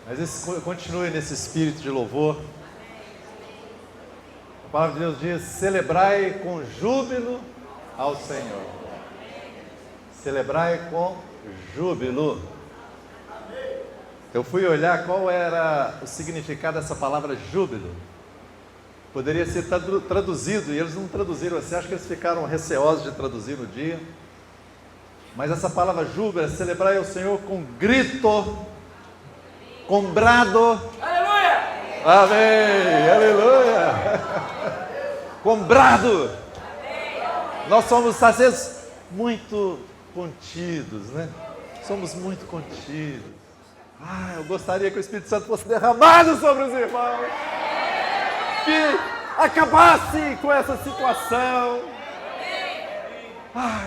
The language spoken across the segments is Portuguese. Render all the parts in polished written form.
Mas continue nesse espírito de louvor. A palavra de Deus diz: celebrai com júbilo ao Senhor. Celebrai com júbilo. Eu fui olhar qual era o significado dessa palavra júbilo. Poderia ser traduzido, e eles não traduziram. Você acha que eles ficaram receosos de traduzir no dia? Mas essa palavra júbilo é celebrar ao Senhor com grito, com brado. Aleluia! Amém! Aleluia! Com brado. Nós somos, às vezes, muito contidos, né? Somos muito contidos. Eu gostaria que o Espírito Santo fosse derramado sobre os irmãos, que acabasse com essa situação.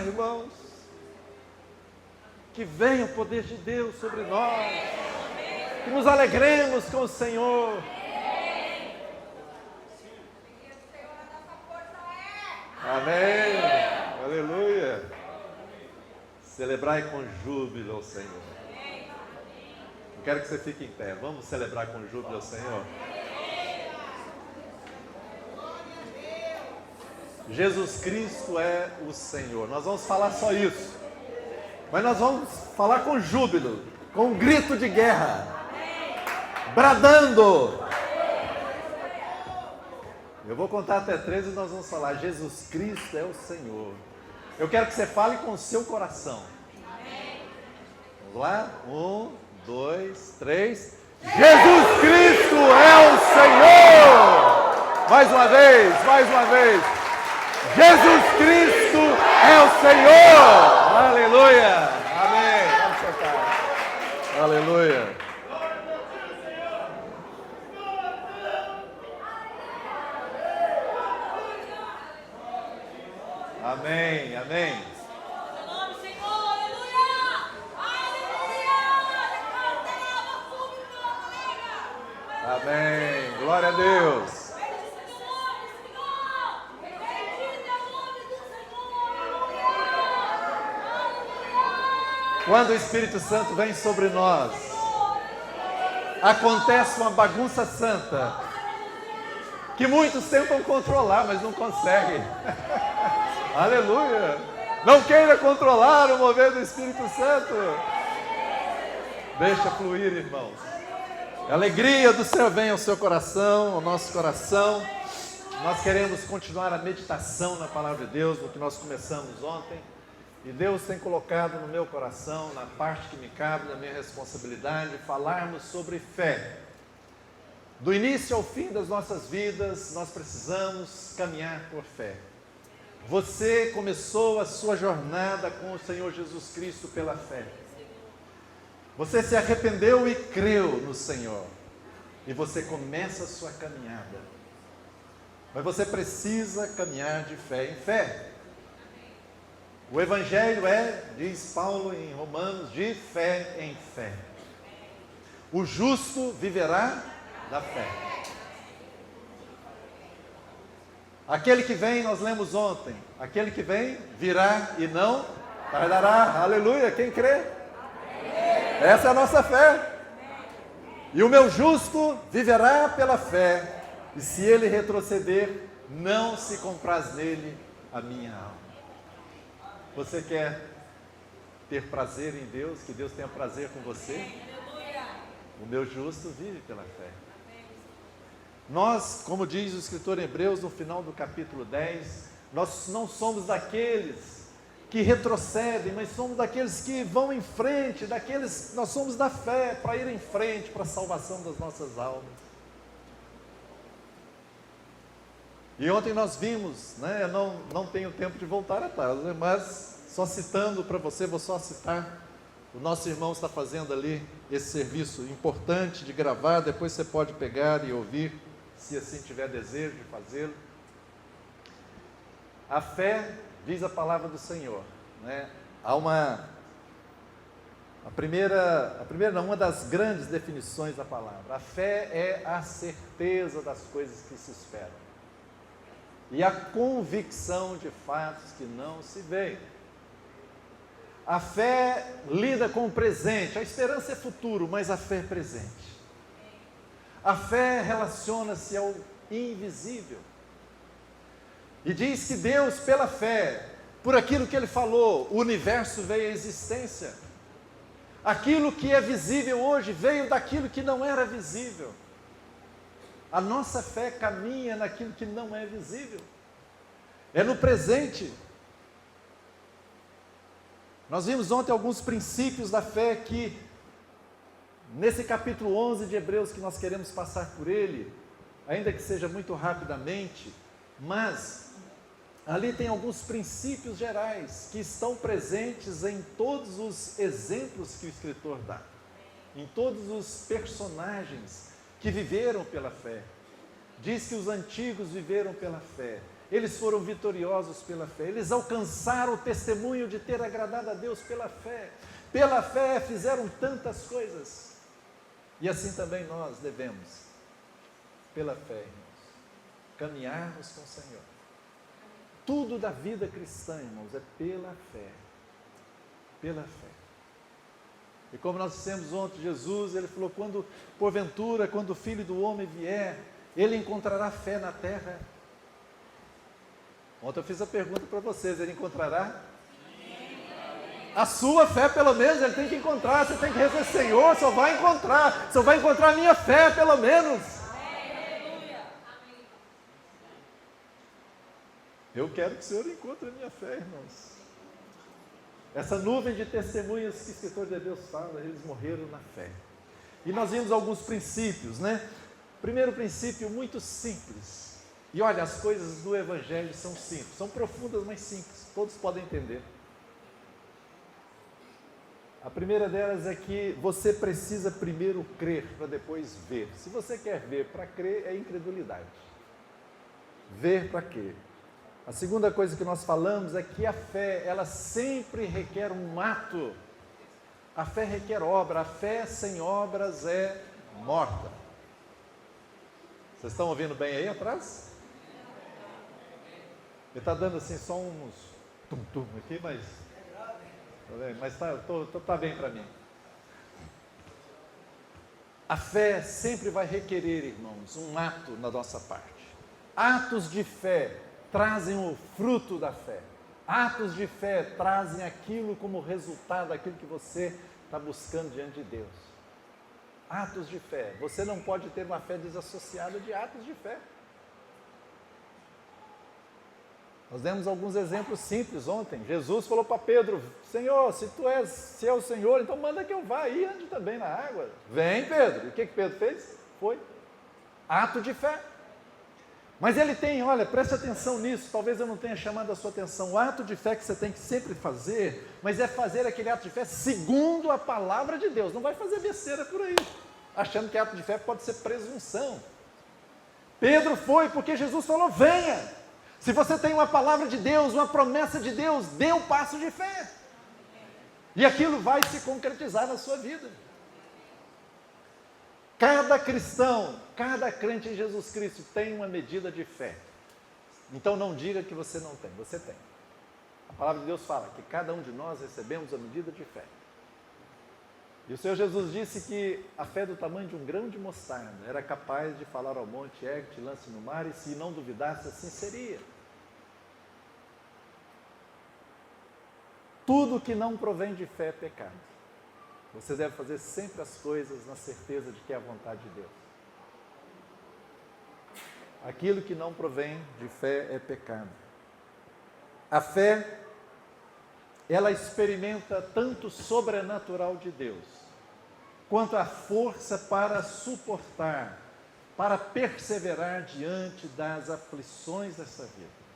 Irmãos, que venha o poder de Deus sobre nós, que nos alegremos com o Senhor. Amém, aleluia. Celebrai com júbilo ao Senhor. Eu quero que você fique em pé. Vamos celebrar com júbilo ao Senhor. Jesus Cristo é o Senhor. Nós vamos falar só isso, mas nós vamos falar com júbilo, com um grito de guerra, bradando. Eu vou contar até 3 e nós vamos falar: Jesus Cristo é o Senhor. Eu quero que você fale com o seu coração. Vamos lá? 1, 2, 3. Jesus Cristo é o Senhor. Mais uma vez, mais uma vez. Jesus Cristo é o Senhor. Aleluia. Amém. Vamos sentar. Aleluia. Amém, amém. Seu nome, Senhor, aleluia! Aleluia! Amém. Glória a Deus. Quando o Espírito Santo vem sobre nós, acontece uma bagunça santa, que muitos tentam controlar, mas não conseguem. Aleluia! Não queira controlar o mover do Espírito Santo. Deixa fluir, irmãos. A alegria do céu vem ao seu coração, ao nosso coração. Nós queremos continuar a meditação na palavra de Deus, no que nós começamos ontem. E Deus tem colocado no meu coração, na parte que me cabe, na minha responsabilidade, falarmos sobre fé. Do início ao fim das nossas vidas, nós precisamos caminhar por fé. Você começou a sua jornada com o Senhor Jesus Cristo pela fé. Você se arrependeu e creu no Senhor. E você começa a sua caminhada. Mas você precisa caminhar de fé em fé. O Evangelho é, diz Paulo em Romanos, de fé em fé. O justo viverá da fé. Aquele que vem, nós lemos ontem, aquele que vem virá e não tardará. Aleluia, quem crê? Essa é a nossa fé. E o meu justo viverá pela fé, e se ele retroceder, não se compraz nele a minha alma. Você quer ter prazer em Deus, que Deus tenha prazer com você? O meu justo vive pela fé. Nós, como diz o escritor em Hebreus, no final do capítulo 10, nós não somos daqueles que retrocedem, mas somos daqueles que vão em frente, nós somos da fé, para ir em frente, para a salvação das nossas almas. E ontem nós vimos, eu não tenho tempo de voltar atrás, mas só citando para você, vou só citar, o nosso irmão está fazendo ali esse serviço importante de gravar, depois você pode pegar e ouvir, se assim tiver desejo de fazê-lo. A fé diz a palavra do Senhor, Há uma das grandes definições da palavra. A fé é a certeza das coisas que se esperam e a convicção de fatos que não se veem. A fé lida com o presente, a esperança é futuro, mas a fé é presente. A fé relaciona-se ao invisível. E diz que Deus, pela fé, por aquilo que Ele falou, o universo veio à existência. Aquilo que é visível hoje veio daquilo que não era visível. A nossa fé caminha naquilo que não é visível. É no presente. Nós vimos ontem alguns princípios da fé que, nesse capítulo 11 de Hebreus, que nós queremos passar por ele, ainda que seja muito rapidamente, mas ali tem alguns princípios gerais que estão presentes em todos os exemplos que o escritor dá, em todos os personagens que viveram pela fé. Diz que os antigos viveram pela fé, eles foram vitoriosos pela fé, eles alcançaram o testemunho de ter agradado a Deus pela fé fizeram tantas coisas, e assim também nós devemos, pela fé, irmãos, caminharmos com o Senhor. Tudo da vida cristã, irmãos, é pela fé. Pela fé. E como nós dissemos ontem, Jesus, Ele falou, porventura, quando o Filho do Homem vier, Ele encontrará fé na terra? Ontem eu fiz a pergunta para vocês, Ele encontrará? A sua fé, pelo menos, Ele tem que encontrar. Você tem que rezar, Senhor, só vai encontrar a minha fé, pelo menos. Eu quero que o Senhor encontre a minha fé, irmãos. Essa nuvem de testemunhas que o escritor de Deus fala, eles morreram na fé. E nós vimos alguns princípios, né? Primeiro princípio, muito simples. E olha, as coisas do Evangelho são simples, são profundas, mas simples. Todos podem entender. A primeira delas é que você precisa primeiro crer para depois ver. Se você quer ver para crer, é incredulidade. Ver para quê? A segunda coisa que nós falamos é que a fé, ela sempre requer um ato. A fé requer obra. A fé sem obras é morta. Vocês estão ouvindo bem aí atrás? Ele está dando assim só uns tum-tum aqui, mas tá bem para mim. A fé sempre vai requerer, irmãos, um ato na nossa parte. Atos de fé trazem o fruto da fé. Atos de fé trazem aquilo como resultado daquilo que você está buscando diante de Deus. Atos de fé. Você não pode ter uma fé desassociada de atos de fé. Nós demos alguns exemplos simples ontem. Jesus falou para Pedro, Senhor, se é o Senhor, então manda que eu vá e ande também na água. Vem, Pedro. E o que Pedro fez? Foi ato de fé. Mas ele tem, olha, preste atenção nisso, talvez eu não tenha chamado a sua atenção. O ato de fé que você tem que sempre fazer, mas é fazer aquele ato de fé segundo a palavra de Deus. Não vai fazer besteira por aí, achando que ato de fé pode ser presunção. Pedro foi porque Jesus falou, venha. Se você tem uma palavra de Deus, uma promessa de Deus, dê um passo de fé. E aquilo vai se concretizar na sua vida. Cada cristão, cada crente em Jesus Cristo tem uma medida de fé. Então não diga que você não tem, você tem. A palavra de Deus fala que cada um de nós recebemos a medida de fé. E o Senhor Jesus disse que a fé do tamanho de um grão de mostarda era capaz de falar ao monte, ergue-te, lance no mar, e se não duvidasse, assim seria. Tudo que não provém de fé é pecado. Você deve fazer sempre as coisas na certeza de que é a vontade de Deus. Aquilo que não provém de fé é pecado. A fé, ela experimenta tanto o sobrenatural de Deus, quanto a força para suportar, para perseverar diante das aflições dessa vida.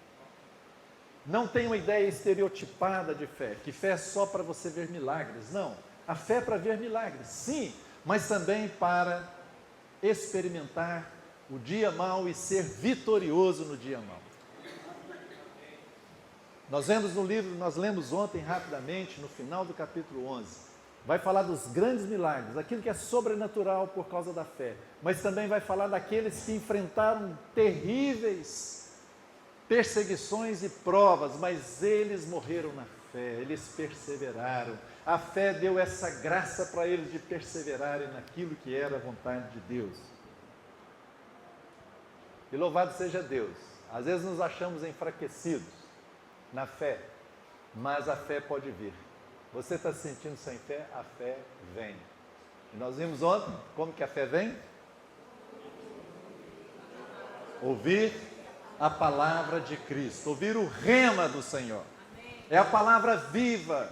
Não tem uma ideia estereotipada de fé, que fé é só para você ver milagres, não. A fé é para ver milagres, sim, mas também para experimentar o dia mau e ser vitorioso no dia mau. Nós vemos no livro, nós lemos ontem rapidamente, no final do capítulo 11, vai falar dos grandes milagres, aquilo que é sobrenatural por causa da fé, mas também vai falar daqueles que enfrentaram terríveis perseguições e provas, mas eles morreram na fé, eles perseveraram. A fé deu essa graça para eles de perseverarem naquilo que era a vontade de Deus. E louvado seja Deus. Às vezes nos achamos enfraquecidos na fé, mas a fé pode vir. Você está se sentindo sem fé? A fé vem. E nós vimos ontem como que a fé vem? Ouvir a palavra de Cristo, ouvir o rema do Senhor. É a palavra viva.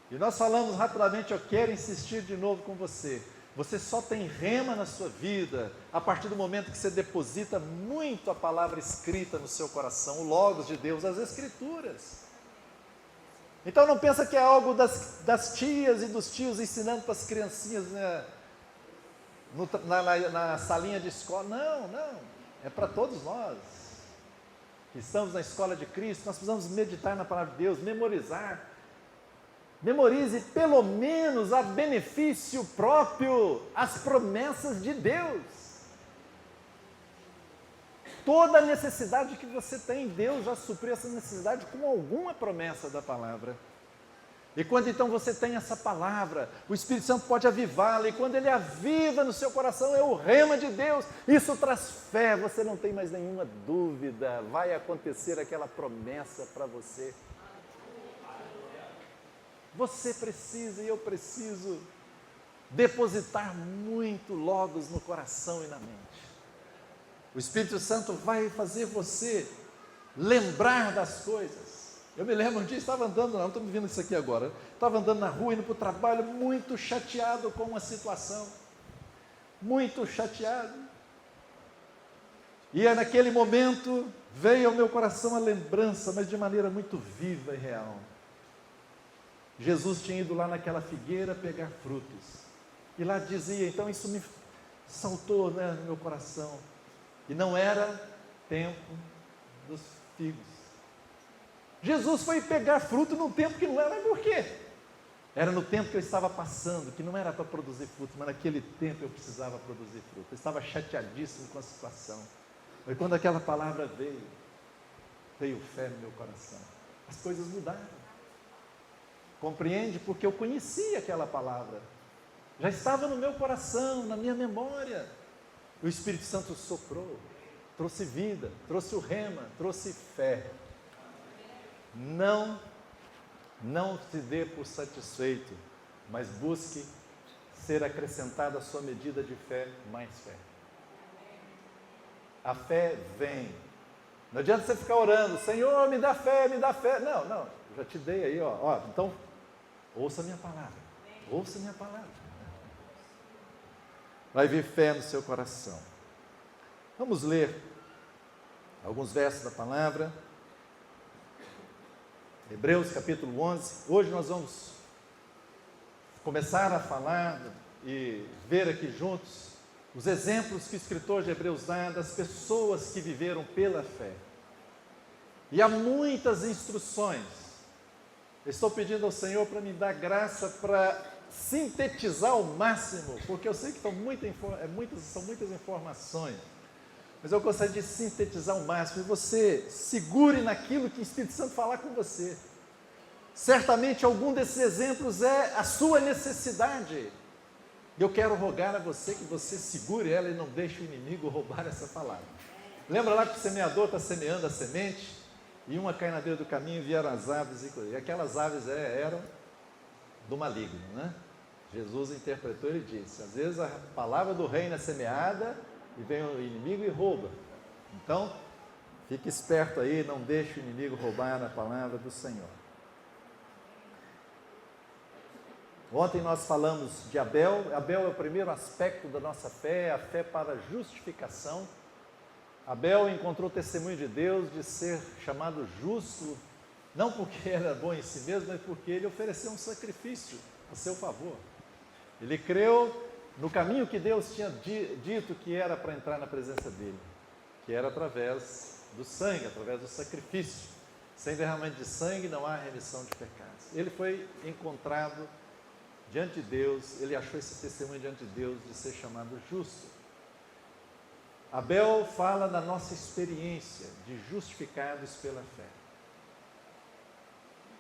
E nós falamos rapidamente, eu quero insistir de novo com você. Você só tem rema na sua vida a partir do momento que você deposita muito a palavra escrita no seu coração, o Logos de Deus, as Escrituras. Então não pensa que é algo das tias e dos tios ensinando para as criancinhas, né, na salinha de escola. Não. É para todos nós que estamos na escola de Cristo. Nós precisamos meditar na palavra de Deus, memorizar. Memorize pelo menos a benefício próprio as promessas de Deus. Toda a necessidade que você tem, Deus já supriu essa necessidade com alguma promessa da palavra. E quando então você tem essa palavra, o Espírito Santo pode avivá-la, e quando ele aviva no seu coração, é o rema de Deus, isso traz fé, você não tem mais nenhuma dúvida, vai acontecer aquela promessa para você. Você precisa e eu preciso depositar muito Logos no coração e na mente. O Espírito Santo vai fazer você lembrar das coisas. Eu me lembro, um dia estava andando, não estou me vendo isso aqui agora, estava andando na rua, indo para o trabalho, muito chateado com uma situação, muito chateado. E naquele momento veio ao meu coração a lembrança, mas de maneira muito viva e real. Jesus tinha ido lá naquela figueira pegar frutos, e lá dizia, então isso me saltou, né, no meu coração, e não era tempo dos figos. Jesus foi pegar fruto num tempo que não era, mas por quê? Era no tempo que eu estava passando, que não era para produzir fruto, mas naquele tempo eu precisava produzir fruto. Eu estava chateadíssimo com a situação. Mas quando aquela palavra veio fé no meu coração. As coisas mudaram. Compreende? Porque eu conhecia aquela palavra. Já estava no meu coração, na minha memória. O Espírito Santo soprou, trouxe vida, trouxe o rema, trouxe fé. Não se dê por satisfeito, mas busque ser acrescentada à sua medida de fé, mais fé. A fé vem. Não adianta você ficar orando, Senhor, me dá fé, me dá fé. Não, já te dei aí, ó. Então, ouça a minha palavra. Ouça a minha palavra. Vai vir fé no seu coração. Vamos ler alguns versos da palavra. Hebreus capítulo 11, hoje nós vamos começar a falar e ver aqui juntos os exemplos que o escritor de Hebreus dá das pessoas que viveram pela fé. E há muitas instruções. Estou pedindo ao Senhor para me dar graça para sintetizar ao máximo, porque eu sei que são muitas informações. Mas eu gostaria de sintetizar o máximo, e você segure naquilo que o Espírito Santo falar com você. Certamente algum desses exemplos é a sua necessidade. Eu quero rogar a você que você segure ela e não deixe o inimigo roubar essa palavra. Lembra lá que o semeador está semeando a semente, e uma cai na beira do caminho e vieram as aves, e aquelas aves eram do maligno, né? Jesus interpretou e disse, às vezes a palavra do reino é semeada, e vem o inimigo e rouba. Então, fique esperto aí, não deixe o inimigo roubar a palavra do Senhor. Ontem nós falamos de Abel. Abel é o primeiro aspecto da nossa fé, a fé para justificação. Abel encontrou testemunho de Deus de ser chamado justo, não porque era bom em si mesmo, mas porque ele ofereceu um sacrifício a seu favor. Ele creu no caminho que Deus tinha dito que era para entrar na presença dele, que era através do sangue, através do sacrifício. Sem derramamento de sangue não há remissão de pecados. Ele foi encontrado diante de Deus, ele achou esse testemunho diante de Deus de ser chamado justo. Abel fala da nossa experiência de justificados pela fé.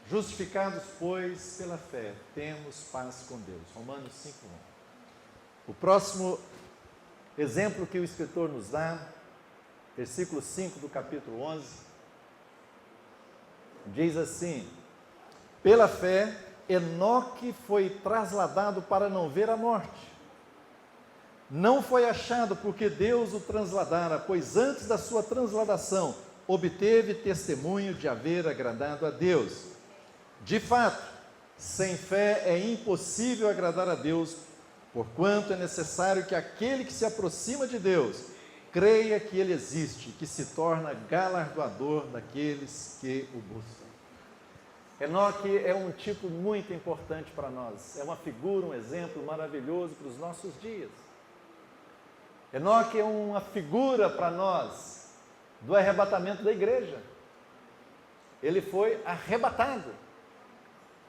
Justificados, pois, pela fé, temos paz com Deus. Romanos 5:1. O próximo exemplo que o escritor nos dá versículo 5 do capítulo 11, diz assim: pela fé, Enoque foi trasladado para não ver a morte. Não foi achado porque Deus o transladara, pois antes da sua transladação obteve testemunho de haver agradado a Deus. De fato, sem fé é impossível agradar a Deus, porquanto é necessário que aquele que se aproxima de Deus creia que Ele existe, que se torna galardoador daqueles que o buscam. Enoque é um tipo muito importante para nós, é uma figura, um exemplo maravilhoso para os nossos dias. Enoque é uma figura para nós do arrebatamento da igreja. Ele foi arrebatado,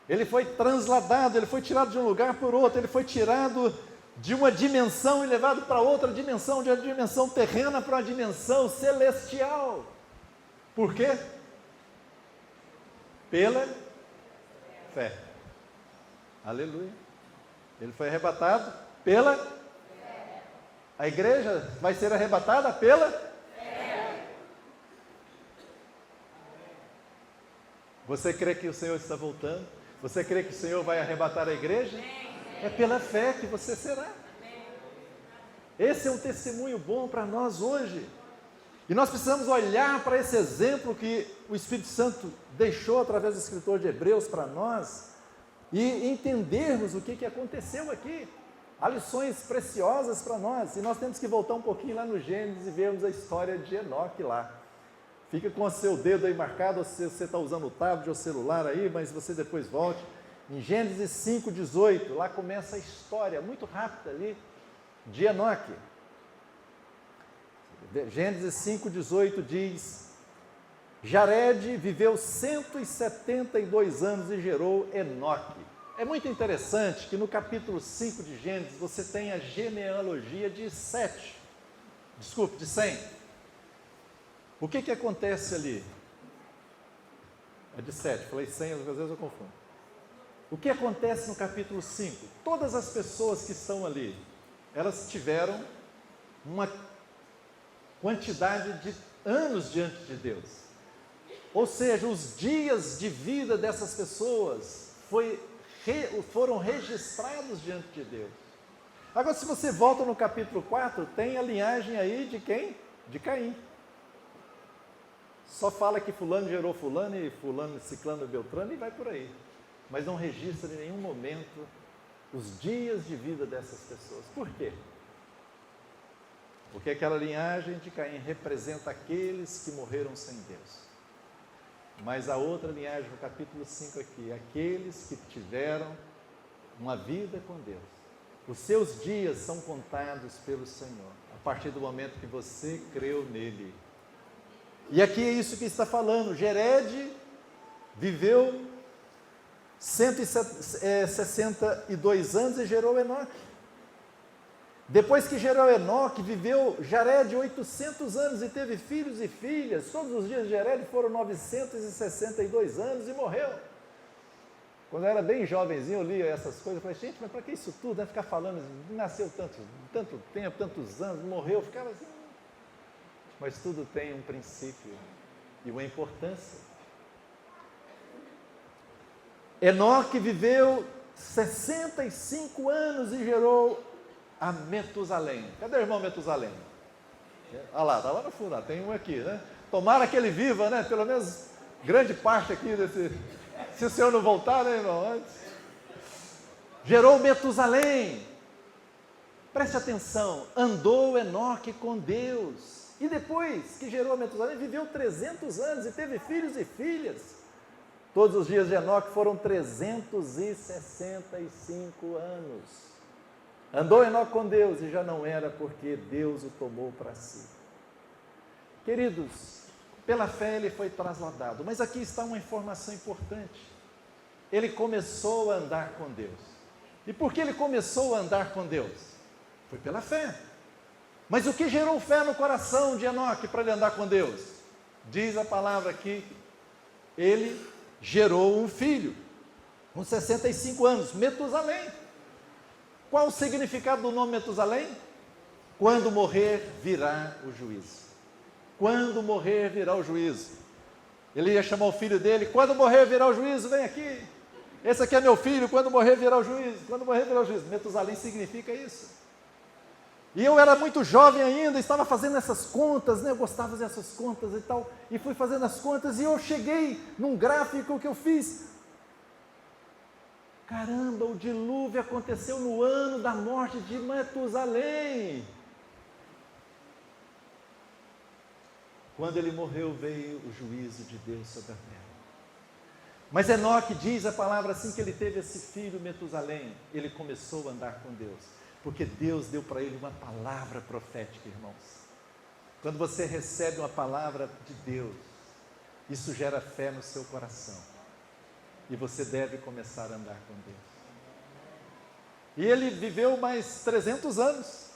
ele foi transladado, ele foi tirado de um lugar por outro, ele foi tirado de uma dimensão e levado para outra dimensão, de uma dimensão terrena para uma dimensão celestial. Por quê? Pela fé. Aleluia. Ele foi arrebatado pela fé. A igreja vai ser arrebatada pela fé. Você crê que o Senhor está voltando? Você crê que o Senhor vai arrebatar a igreja? É pela fé que você será. Esse é um testemunho bom para nós hoje. E nós precisamos olhar para esse exemplo que o Espírito Santo deixou através do escritor de Hebreus para nós e entendermos o que aconteceu aqui. Há lições preciosas para nós, e nós temos que voltar um pouquinho lá no Gênesis e vermos a história de Enoque lá. Fica com o seu dedo aí marcado, ou se você está usando o tablet ou o celular aí, mas você depois volte. Em Gênesis 5:18, lá começa a história, muito rápida ali, de Enoque. Gênesis 5:18 diz: Jared viveu 172 anos e gerou Enoque. É muito interessante que no capítulo 5 de Gênesis você tem a genealogia de 100. O que acontece ali? É de 7, falei 100, às vezes eu confundo. O que acontece no capítulo 5? Todas as pessoas que estão ali, elas tiveram uma quantidade de anos diante de Deus. Ou seja, os dias de vida dessas pessoas foram registrados diante de Deus. Agora, se você volta no capítulo 4, tem a linhagem aí de quem? De Caim. Só fala que fulano gerou fulano, e fulano, ciclano, beltrano, e vai por aí. Mas não registra em nenhum momento os dias de vida dessas pessoas. Por quê? Porque aquela linhagem de Caim representa aqueles que morreram sem Deus. Mas a outra linhagem, no capítulo 5 aqui, aqueles que tiveram uma vida com Deus. Os seus dias são contados pelo Senhor, a partir do momento que você creu nele. E aqui é isso que está falando. Jared viveu 162 anos e gerou Enoque. Depois que gerou Enoque, viveu Jared 800 anos e teve filhos e filhas. Todos os dias de Jared foram 962 anos e morreu. Quando eu era bem jovenzinho, eu lia essas coisas, eu falei, gente, mas para que isso tudo? Vai ficar falando, nasceu tanto tempo, tantos anos, morreu, eu ficava assim. Mas tudo tem um princípio e uma importância. Enoque viveu 65 anos e gerou a Metusalém. Cadê o irmão Metusalém? Olha lá, está lá no fundo, tem um aqui, né? Tomara que ele viva, né? Pelo menos grande parte aqui desse. Se o Senhor não voltar, né, irmão? Antes. Gerou Metusalém. Preste atenção, andou Enoque com Deus. E depois que gerou Metusalém, viveu 300 anos e teve filhos e filhas. Todos os dias de Enoque foram 365 anos. Andou Enoque com Deus e já não era porque Deus o tomou para si. Queridos, pela fé ele foi trasladado, mas aqui está uma informação importante. Ele começou a andar com Deus. E por que ele começou a andar com Deus? Foi pela fé. Mas o que gerou fé no coração de Enoque para ele andar com Deus? Diz a palavra aqui, ele gerou um filho, com 65 anos, Metusalém. Qual o significado do nome Metusalém? Quando morrer, virá o juízo. quando morrer virá o juízo. Ele ia chamar o filho dele, quando morrer virá o juízo, vem aqui. Esse aqui é meu filho, quando morrer virá o juízo, quando morrer virá o juízo. Metusalém significa isso. E eu era muito jovem ainda, estava fazendo essas contas, né? Eu gostava de fazer essas contas e tal, e fui fazendo as contas, e eu cheguei num gráfico que eu fiz. Caramba, o dilúvio aconteceu no ano da morte de Metusalém. Quando ele morreu, veio o juízo de Deus sobre a terra. Mas Enoque diz a palavra assim que ele teve esse filho Metusalém, ele começou a andar com Deus, porque Deus deu para ele uma palavra profética, irmãos. Quando você recebe uma palavra de Deus, isso gera fé no seu coração, e você deve começar a andar com Deus. E ele viveu mais 300 anos,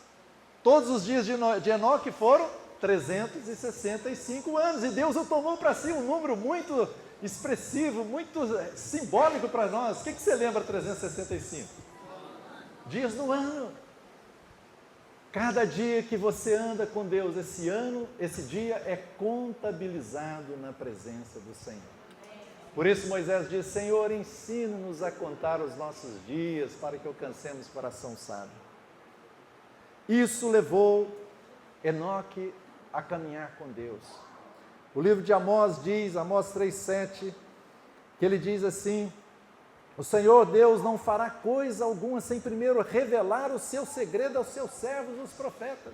todos os dias de Enoque foram 365 anos, e Deus o tomou para si, um número muito expressivo, muito simbólico para nós. O que você lembra 365? Dias no ano. Cada dia que você anda com Deus esse ano, esse dia é contabilizado na presença do Senhor. Por isso Moisés diz: Senhor, ensina-nos a contar os nossos dias, para que alcancemos coração sábio. Isso levou Enoque a caminhar com Deus. O livro de Amós diz, Amós 3,7, que ele diz assim: o Senhor Deus não fará coisa alguma sem primeiro revelar o seu segredo aos seus servos, os profetas.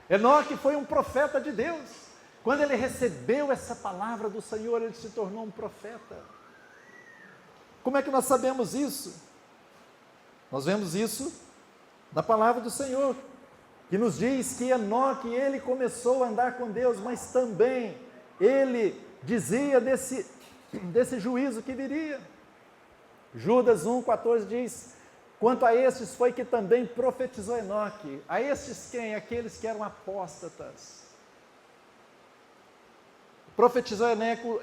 Enoque foi um profeta de Deus. Quando ele recebeu essa palavra do Senhor, ele se tornou um profeta. Como é que nós sabemos isso? Nós vemos isso na palavra do Senhor, que nos diz que Enoque, ele começou a andar com Deus, mas também ele dizia desse juízo que viria. Judas 1,14 diz: quanto a estes foi que também profetizou Enoque. A estes quem? Aqueles que eram apóstatas. Profetizou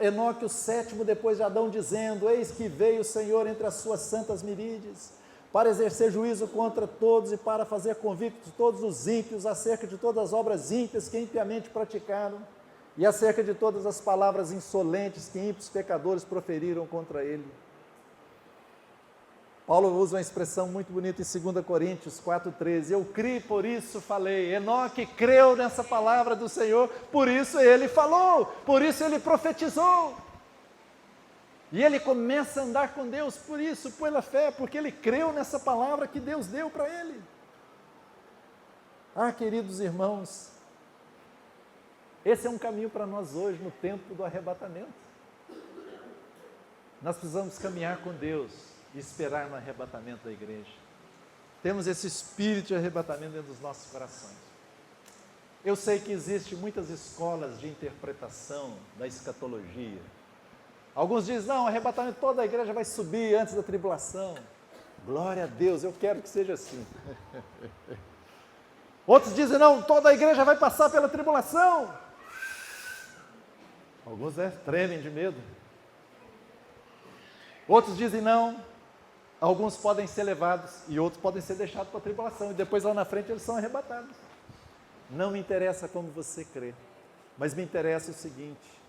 Enoque o sétimo depois de Adão, dizendo: eis que veio o Senhor entre as suas santas miríades, para exercer juízo contra todos e para fazer convictos todos os ímpios acerca de todas as obras ímpias que impiamente praticaram e acerca de todas as palavras insolentes que ímpios pecadores proferiram contra ele. Paulo usa uma expressão muito bonita em 2 Coríntios 4,13, eu criei, por isso falei. Enoque creu nessa palavra do Senhor, por isso ele falou, por isso ele profetizou. E ele começa a andar com Deus por isso, pela fé, porque ele creu nessa palavra que Deus deu para ele. Ah, queridos irmãos, esse é um caminho para nós hoje, no tempo do arrebatamento. Nós precisamos caminhar com Deus e esperar no arrebatamento da igreja. Temos esse espírito de arrebatamento dentro dos nossos corações. Eu sei que existem muitas escolas de interpretação da escatologia. Alguns dizem: não, o arrebatamento, toda a igreja vai subir antes da tribulação. Glória a Deus, eu quero que seja assim. Outros dizem: não, toda a igreja vai passar pela tribulação. Alguns tremem de medo. Outros dizem: não, alguns podem ser levados e outros podem ser deixados para a tribulação, e depois lá na frente eles são arrebatados. Não me interessa como você crê, mas me interessa o seguinte: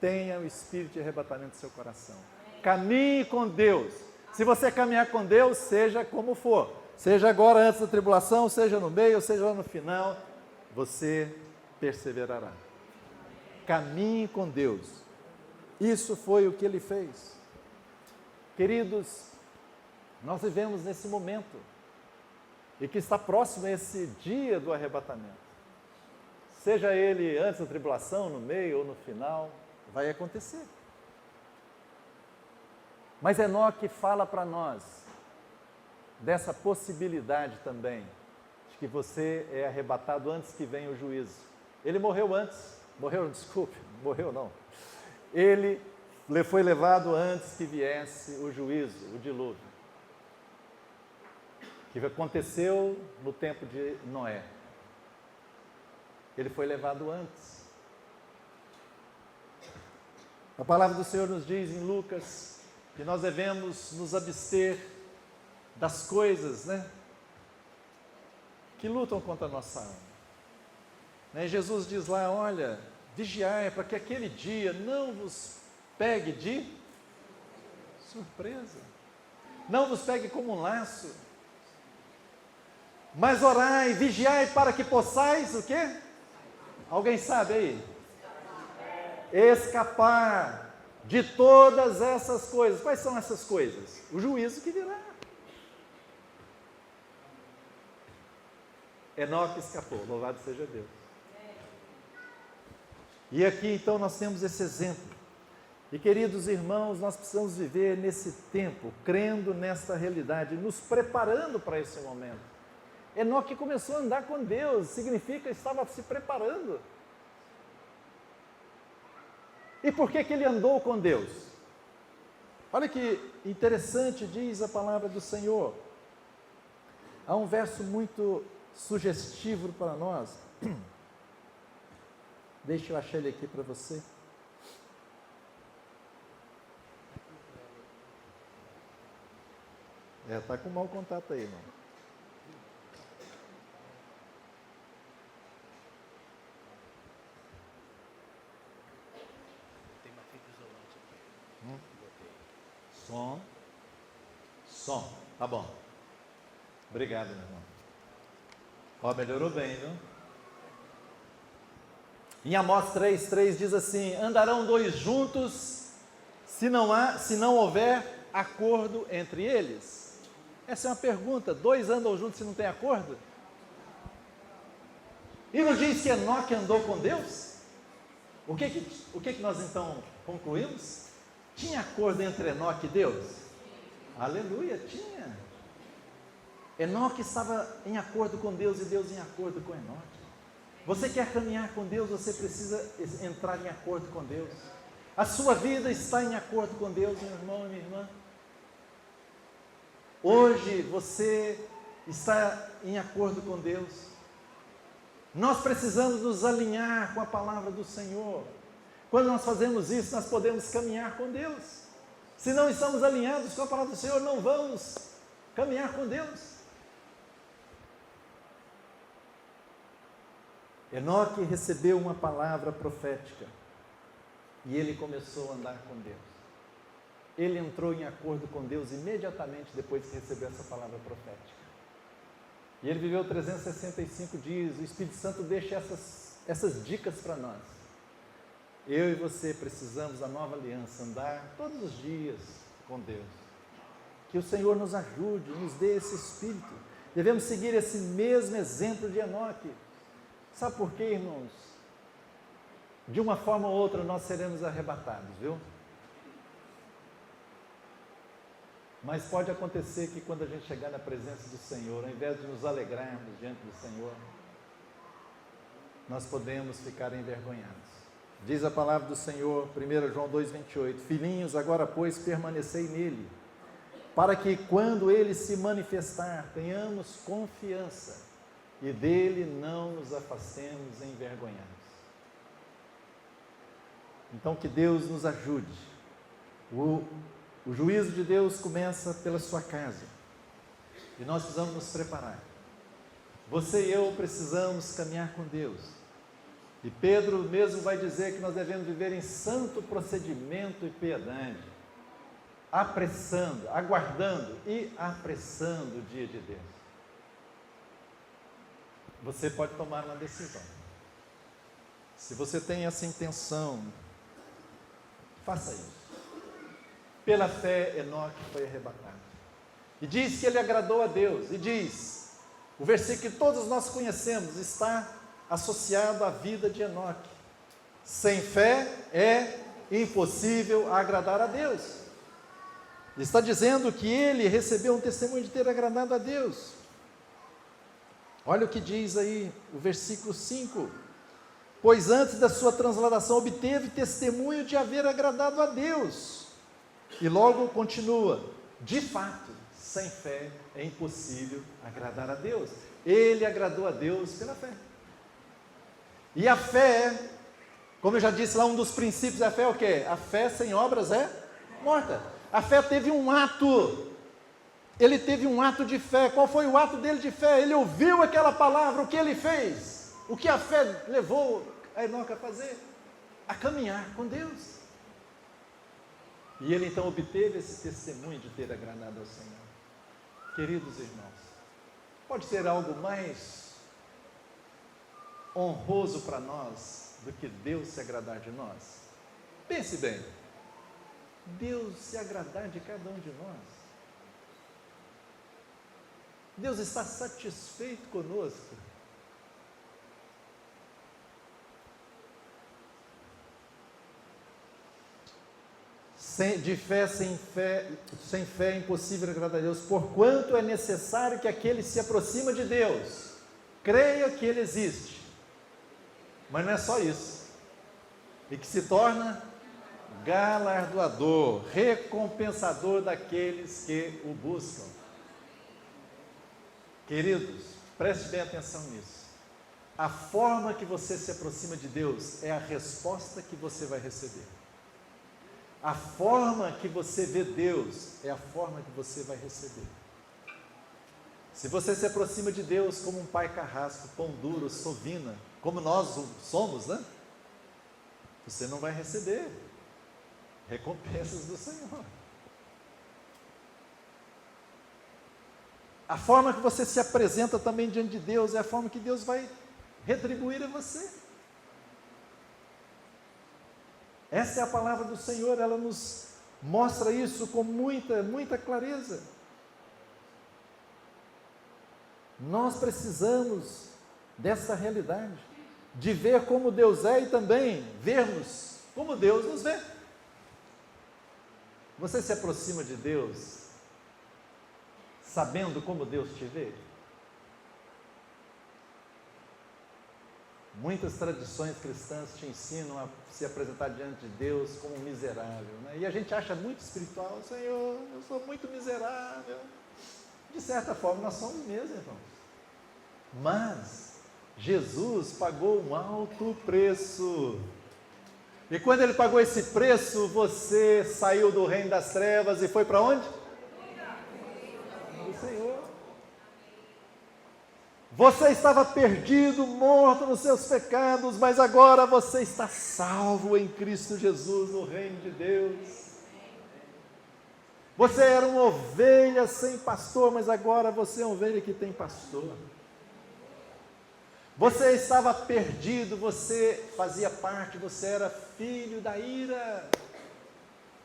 tenha o espírito de arrebatamento no seu coração. Caminhe com Deus. Se você caminhar com Deus, seja como for, seja agora antes da tribulação, seja no meio, seja lá no final, você perseverará. Caminhe com Deus. Isso foi o que ele fez. Queridos, nós vivemos nesse momento, e que está próximo a esse dia do arrebatamento. Seja ele antes da tribulação, no meio ou no final, vai acontecer. Mas Enoque fala para nós dessa possibilidade também, de que você é arrebatado antes que venha o juízo. Ele morreu antes, ele foi levado antes que viesse o juízo, o dilúvio, que aconteceu no tempo de Noé. Ele foi levado antes. A palavra do Senhor nos diz em Lucas que nós devemos nos abster das coisas, que lutam contra a nossa alma. Jesus diz lá: olha, Vigiai para que aquele dia não vos pegue de surpresa, não vos pegue como um laço, mas orai, vigiai para que possais o quê? Alguém sabe aí? Escapar de todas essas coisas. Quais são essas coisas? O juízo que virá. Enoque escapou, louvado seja Deus. E aqui então nós temos esse exemplo. E queridos irmãos, nós precisamos viver nesse tempo, crendo nesta realidade, nos preparando para esse momento. Enoque começou a andar com Deus, significa que estava se preparando. E por que ele andou com Deus? Olha que interessante diz a palavra do Senhor. Há um verso muito sugestivo para nós. Deixa eu achar ele aqui para você. Está com mau contato aí, irmão. Tem uma fita isolante aqui. Som. Tá bom. Obrigado, meu irmão. Ó, melhorou bem, viu? Em Amós 3:3 diz assim: andarão dois juntos se não houver acordo entre eles? Essa é uma pergunta. Dois andam juntos se não tem acordo? E não diz que Enoque andou com Deus? O que nós então concluímos? Tinha acordo entre Enoque e Deus? Aleluia, tinha. Enoque estava em acordo com Deus e Deus em acordo com Enoque. Você quer caminhar com Deus, você precisa entrar em acordo com Deus. A sua vida está em acordo com Deus, meu irmão e minha irmã. Hoje você está em acordo com Deus. Nós precisamos nos alinhar com a palavra do Senhor. Quando nós fazemos isso, nós podemos caminhar com Deus. Se não estamos alinhados com a palavra do Senhor, não vamos caminhar com Deus. Enoque recebeu uma palavra profética e ele começou a andar com Deus. Ele entrou em acordo com Deus imediatamente depois que recebeu essa palavra profética. E ele viveu 365 dias. O Espírito Santo deixa essas dicas para nós. Eu e você precisamos da nova aliança, andar todos os dias com Deus. Que o Senhor nos ajude, nos dê esse Espírito. Devemos seguir esse mesmo exemplo de Enoque. Sabe por quê, irmãos? De uma forma ou outra nós seremos arrebatados, viu? Mas pode acontecer que quando a gente chegar na presença do Senhor, ao invés de nos alegrarmos diante do Senhor, nós podemos ficar envergonhados. Diz a palavra do Senhor, 1 João 2,28, filhinhos, agora pois permanecei nele, para que quando ele se manifestar, tenhamos confiança e dele não nos afastemos envergonhados. Então que Deus nos ajude. O juízo de Deus começa pela sua casa e nós precisamos nos preparar. Você e eu precisamos caminhar com Deus. E Pedro mesmo vai dizer que nós devemos viver em santo procedimento e piedade, apressando, aguardando e apressando o dia de Deus. Você pode tomar uma decisão. Se você tem essa intenção, faça isso. Pela fé, Enoque foi arrebatado. E diz que ele agradou a Deus. E diz, o versículo que todos nós conhecemos, está associado à vida de Enoque. Sem fé é impossível agradar a Deus. Ele está dizendo que ele recebeu um testemunho de ter agradado a Deus. Olha o que diz aí, o versículo 5. Pois antes da sua transladação obteve testemunho de haver agradado a Deus. E logo continua, de fato, sem fé é impossível agradar a Deus. Ele agradou a Deus pela fé. E a fé, como eu já disse lá, um dos princípios da fé é o quê? A fé sem obras é morta. A fé teve um ato, ele teve um ato de fé. Qual foi o ato dele de fé? Ele ouviu aquela palavra, o que ele fez? O que a fé levou a Enoque a fazer? a caminhar com Deus. E ele então obteve esse testemunho de ter agradado ao Senhor. Queridos irmãos, pode ser algo mais honroso para nós do que Deus se agradar de nós? Pense bem, Deus se agradar de cada um de nós. Deus está satisfeito conosco. De fé, sem fé é impossível agradar a Deus, porquanto é necessário que aquele se aproxima de Deus, creia que Ele existe, mas não é só isso, e que se torna galardoador, recompensador daqueles que o buscam. Queridos, preste bem atenção nisso. A forma que você se aproxima de Deus é a resposta que você vai receber. A forma que você vê Deus é a forma que você vai receber. Se você se aproxima de Deus como um pai carrasco, pão duro, sovina, como nós somos, né? Você não vai receber recompensas do Senhor. A forma que você se apresenta também diante de Deus é a forma que Deus vai retribuir a você. Essa é a palavra do Senhor, ela nos mostra isso com muita clareza. Nós precisamos dessa realidade, de ver como Deus é e também vermos como Deus nos vê. Você se aproxima de Deus sabendo como Deus te vê? Muitas tradições cristãs te ensinam a se apresentar diante de Deus como um miserável, né? E a gente acha muito espiritual: Senhor, eu sou muito miserável. De certa forma nós somos mesmo, irmãos. Mas Jesus pagou um alto preço. E quando Ele pagou esse preço, você saiu do reino das trevas e foi para onde? Do Senhor. Você estava perdido, morto nos seus pecados, mas agora você está salvo em Cristo Jesus, no reino de Deus. Você era uma ovelha sem pastor, mas agora você é uma ovelha que tem pastor. Você estava perdido, você fazia parte, você era filho da ira.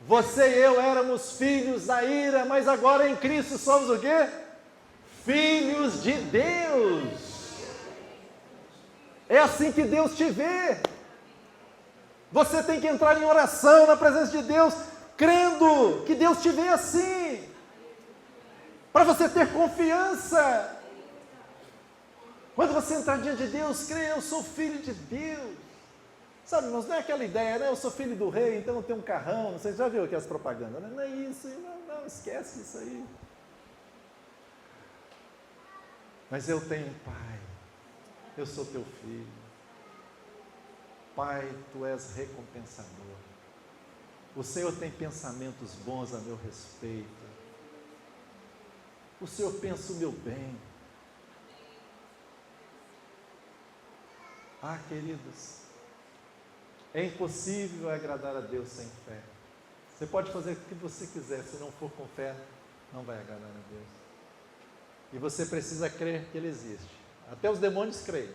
Você e eu éramos filhos da ira, mas agora em Cristo somos o quê? Filhos de Deus. É assim que Deus te vê. Você tem que entrar em oração na presença de Deus, crendo que Deus te vê assim, para você ter confiança. Quando você entrar diante de Deus, creia: eu sou filho de Deus. Sabe, irmãos, não é aquela ideia, né? Eu sou filho do rei, então eu tenho um carrão. Você já viu aquelas propagandas, né? Não é isso, não, esquece isso aí. Mas eu tenho um pai, eu sou teu filho. Pai, tu és recompensador. O Senhor tem pensamentos bons a meu respeito. O Senhor pensa o meu bem. Ah, queridos, é impossível agradar a Deus sem fé. Você pode fazer o que você quiser, se não for com fé, não vai agradar a Deus. E você precisa crer que Ele existe. Até os demônios creem,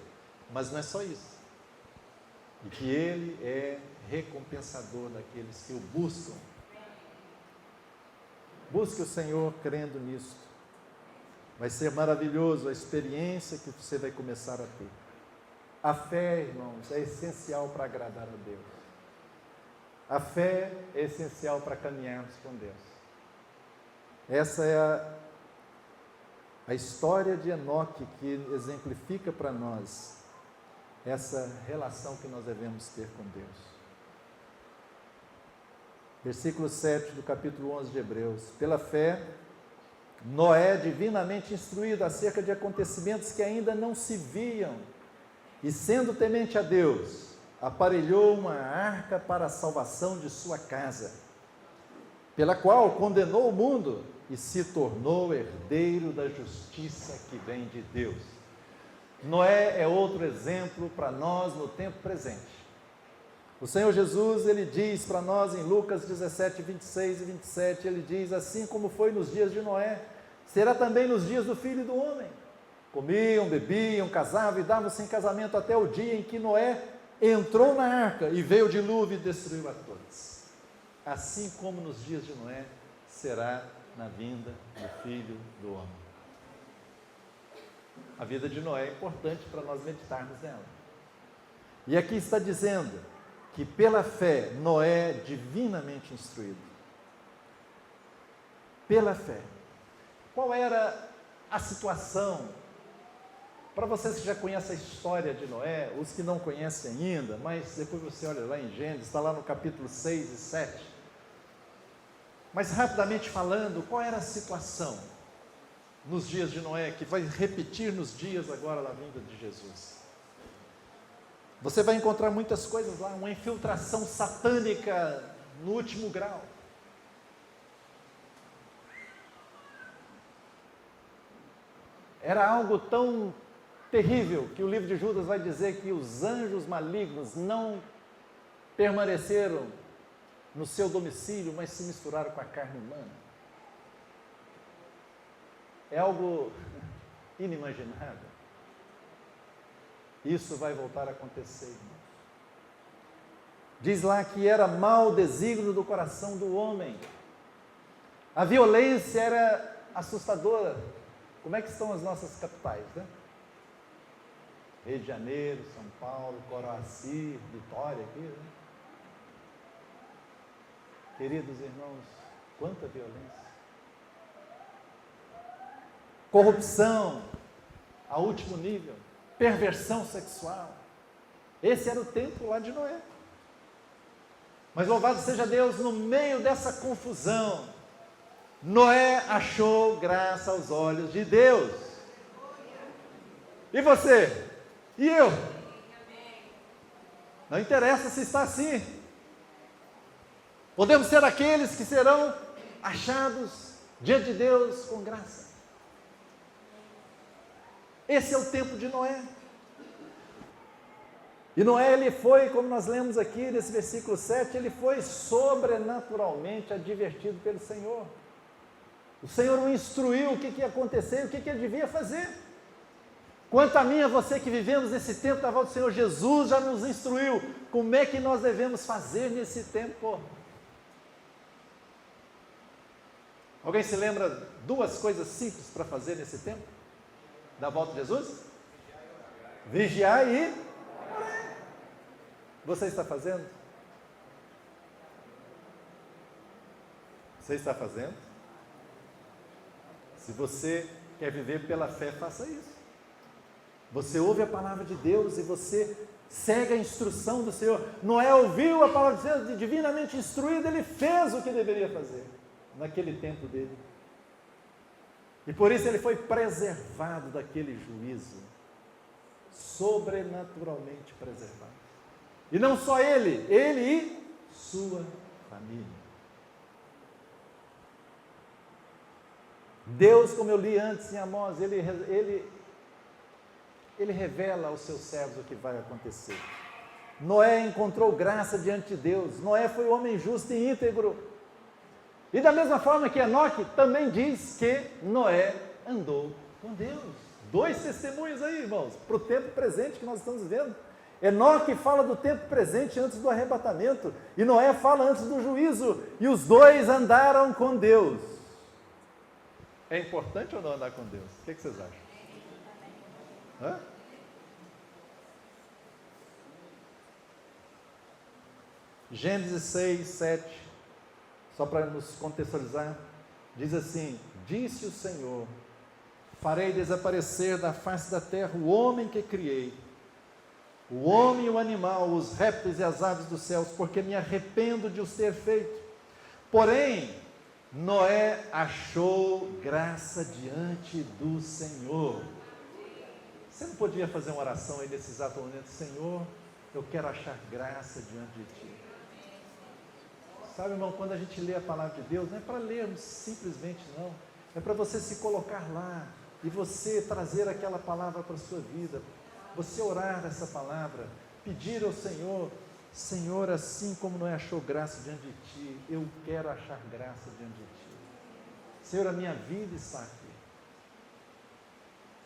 mas não é só isso. E que Ele é recompensador daqueles que o buscam. Busque o Senhor crendo nisso. Vai ser maravilhoso a experiência que você vai começar a ter. A fé, irmãos, é essencial para agradar a Deus. A fé é essencial para caminharmos com Deus. Essa é a história de Enoque que exemplifica para nós essa relação que nós devemos ter com Deus. Versículo 7 do capítulo 11 de Hebreus. Pela fé, Noé, divinamente instruído acerca de acontecimentos que ainda não se viam, e sendo temente a Deus, aparelhou uma arca para a salvação de sua casa, pela qual condenou o mundo e se tornou herdeiro da justiça que vem de Deus. Noé é outro exemplo para nós no tempo presente. O Senhor Jesus, Ele diz para nós em Lucas 17, 26 e 27, Ele diz, assim como foi nos dias de Noé, será também nos dias do Filho do Homem. Comiam, bebiam, casavam e davam-se em casamento até o dia em que Noé entrou na arca e veio o dilúvio e destruiu a todos. Assim como nos dias de Noé, será na vinda do Filho do Homem. A vida de Noé é importante para nós meditarmos nela. E aqui está dizendo que pela fé, Noé é divinamente instruído. Pela fé. Qual era a situação? Para vocês que já conhecem a história de Noé, os que não conhecem ainda, mas depois você olha lá em Gênesis, está lá no capítulo 6 e 7. Mas rapidamente falando, qual era a situação nos dias de Noé, que vai repetir nos dias agora da vinda de Jesus? Você vai encontrar muitas coisas lá, uma infiltração satânica no último grau. Era algo tão terrível que o livro de Judas vai dizer que os anjos malignos não permaneceram no seu domicílio, mas se misturaram com a carne humana. É algo inimaginável. Isso vai voltar a acontecer, irmãos. Diz lá que era mau desígnio do coração do homem. A violência era assustadora. Como é que estão as nossas capitais, né? Rio de Janeiro, São Paulo, Coroaci, Vitória aqui, né? Queridos irmãos, quanta violência. Corrupção a último nível, perversão sexual. Esse era o tempo lá de Noé. Mas louvado seja Deus, no meio dessa confusão, Noé achou graça aos olhos de Deus. E você? E eu? Não interessa se está assim. Podemos ser aqueles que serão achados diante de Deus com graça. Esse é o tempo de Noé. E Noé, ele foi, como nós lemos aqui nesse versículo 7, ele foi sobrenaturalmente advertido pelo Senhor. O Senhor o instruiu o que ia acontecer, o que ele devia fazer. Quanto a mim e a você que vivemos nesse tempo da volta do Senhor, Jesus já nos instruiu como é que nós devemos fazer nesse tempo. Alguém se lembra duas coisas simples para fazer nesse tempo da volta de Jesus? Vigiar e orar. Você está fazendo? Você está fazendo? Se você quer viver pela fé, faça isso. Você ouve a palavra de Deus e você segue a instrução do Senhor. Noé ouviu a palavra de Deus, divinamente instruído, ele fez o que deveria fazer naquele tempo dele. E por isso ele foi preservado daquele juízo, sobrenaturalmente preservado. E não só ele e sua família. Deus, como eu li antes em Amós, ele revela aos seus servos o que vai acontecer. Noé encontrou graça diante de Deus. Noé foi um homem justo e íntegro. E da mesma forma que Enoque também diz que Noé andou com Deus. Dois testemunhos aí, irmãos, para o tempo presente que nós estamos vivendo. Enoque fala do tempo presente antes do arrebatamento, e Noé fala antes do juízo, e os dois andaram com Deus. É importante ou não andar com Deus? O que vocês acham? Hã? Gênesis 6, 7, só para nos contextualizar, diz assim: disse o Senhor, farei desaparecer da face da terra o homem que criei, o homem e o animal, os répteis e as aves dos céus, porque me arrependo de os ter feito. Porém, Noé achou graça diante do Senhor. Você não podia fazer uma oração aí nesse exato momento? Senhor, eu quero achar graça diante de Ti. Sabe, irmão, quando a gente lê a palavra de Deus, não é para lermos simplesmente, não. É para você se colocar lá e você trazer aquela palavra para a sua vida. Você orar essa palavra, pedir ao Senhor: Senhor, assim como Noé achou graça diante de Ti, eu quero achar graça diante de Ti. Senhor, a minha vida está aqui.